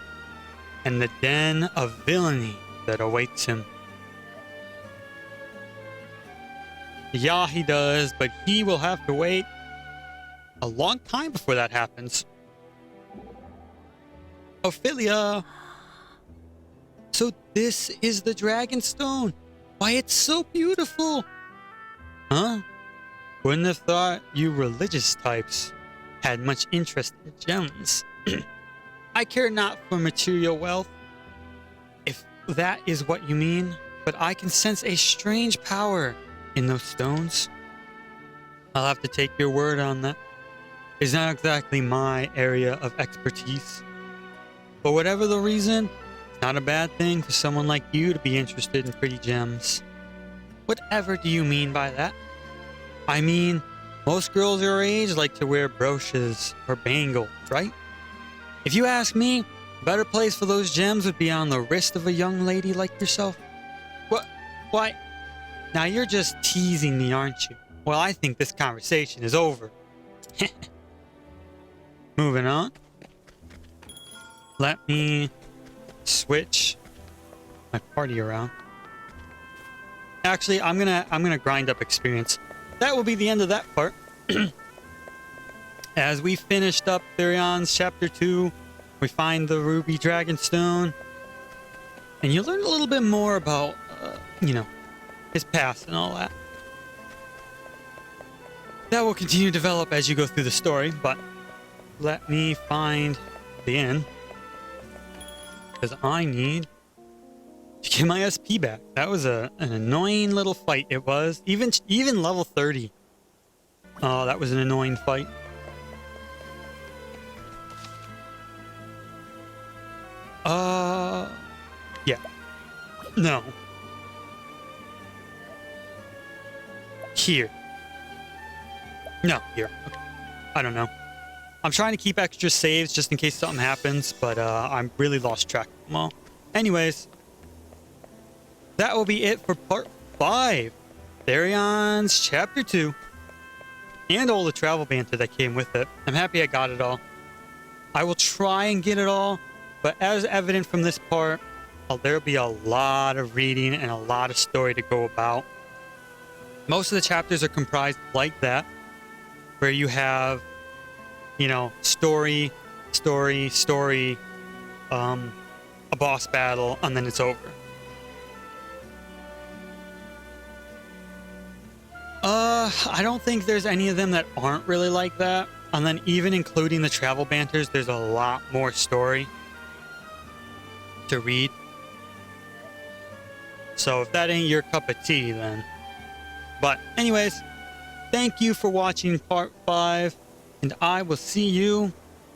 and the den of villainy that awaits him. Yeah, he does, but he will have to wait a long time before that happens. Ophelia! So this is the Dragonstone. Why, it's so beautiful. Huh? Wouldn't have thought you religious types had much interest in gems. I care not for material wealth, if that is what you mean, but I can sense a strange power in those stones. I'll have to take your word on that. It's not exactly my area of expertise. But whatever the reason, it's not a bad thing for someone like you to be interested in pretty gems. Whatever do you mean by that? I mean, most girls your age like to wear brooches or bangles, right? If you ask me, a better place for those gems would be on the wrist of a young lady like yourself. What? Why? Now you're just teasing me, aren't you? Well, I think this conversation is over. Moving on. Let me switch my party around. Actually, I'm gonna grind up experience. That will be the end of that part. As we finished up Therion's chapter 2, we find the Ruby Dragonstone, and you learn a little bit more about, you know, his past and all that. That will continue to develop as you go through the story, but let me find the inn, because I need to get my SP back. That was an annoying little fight. It was even level 30. Oh, that was an annoying fight. Yeah. No. Here. No, here. Okay. I don't know. I'm trying to keep extra saves just in case something happens, but I really lost track of them all. Anyways, that will be it for part 5. Therion's chapter 2. And all the travel banter that came with it. I'm happy I got it all. I will try and get it all, but as evident from this part, there'll be a lot of reading and a lot of story to go about. Most of the chapters are comprised like that, where you have, you know, story, a boss battle, and then it's over. I don't think there's any of them that aren't really like that. And then even including the travel banters, there's a lot more story to read. So if that ain't your cup of tea, then... But anyways, thank you for watching part 5, and I will see you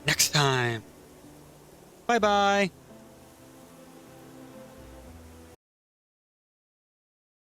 next time. Bye-bye.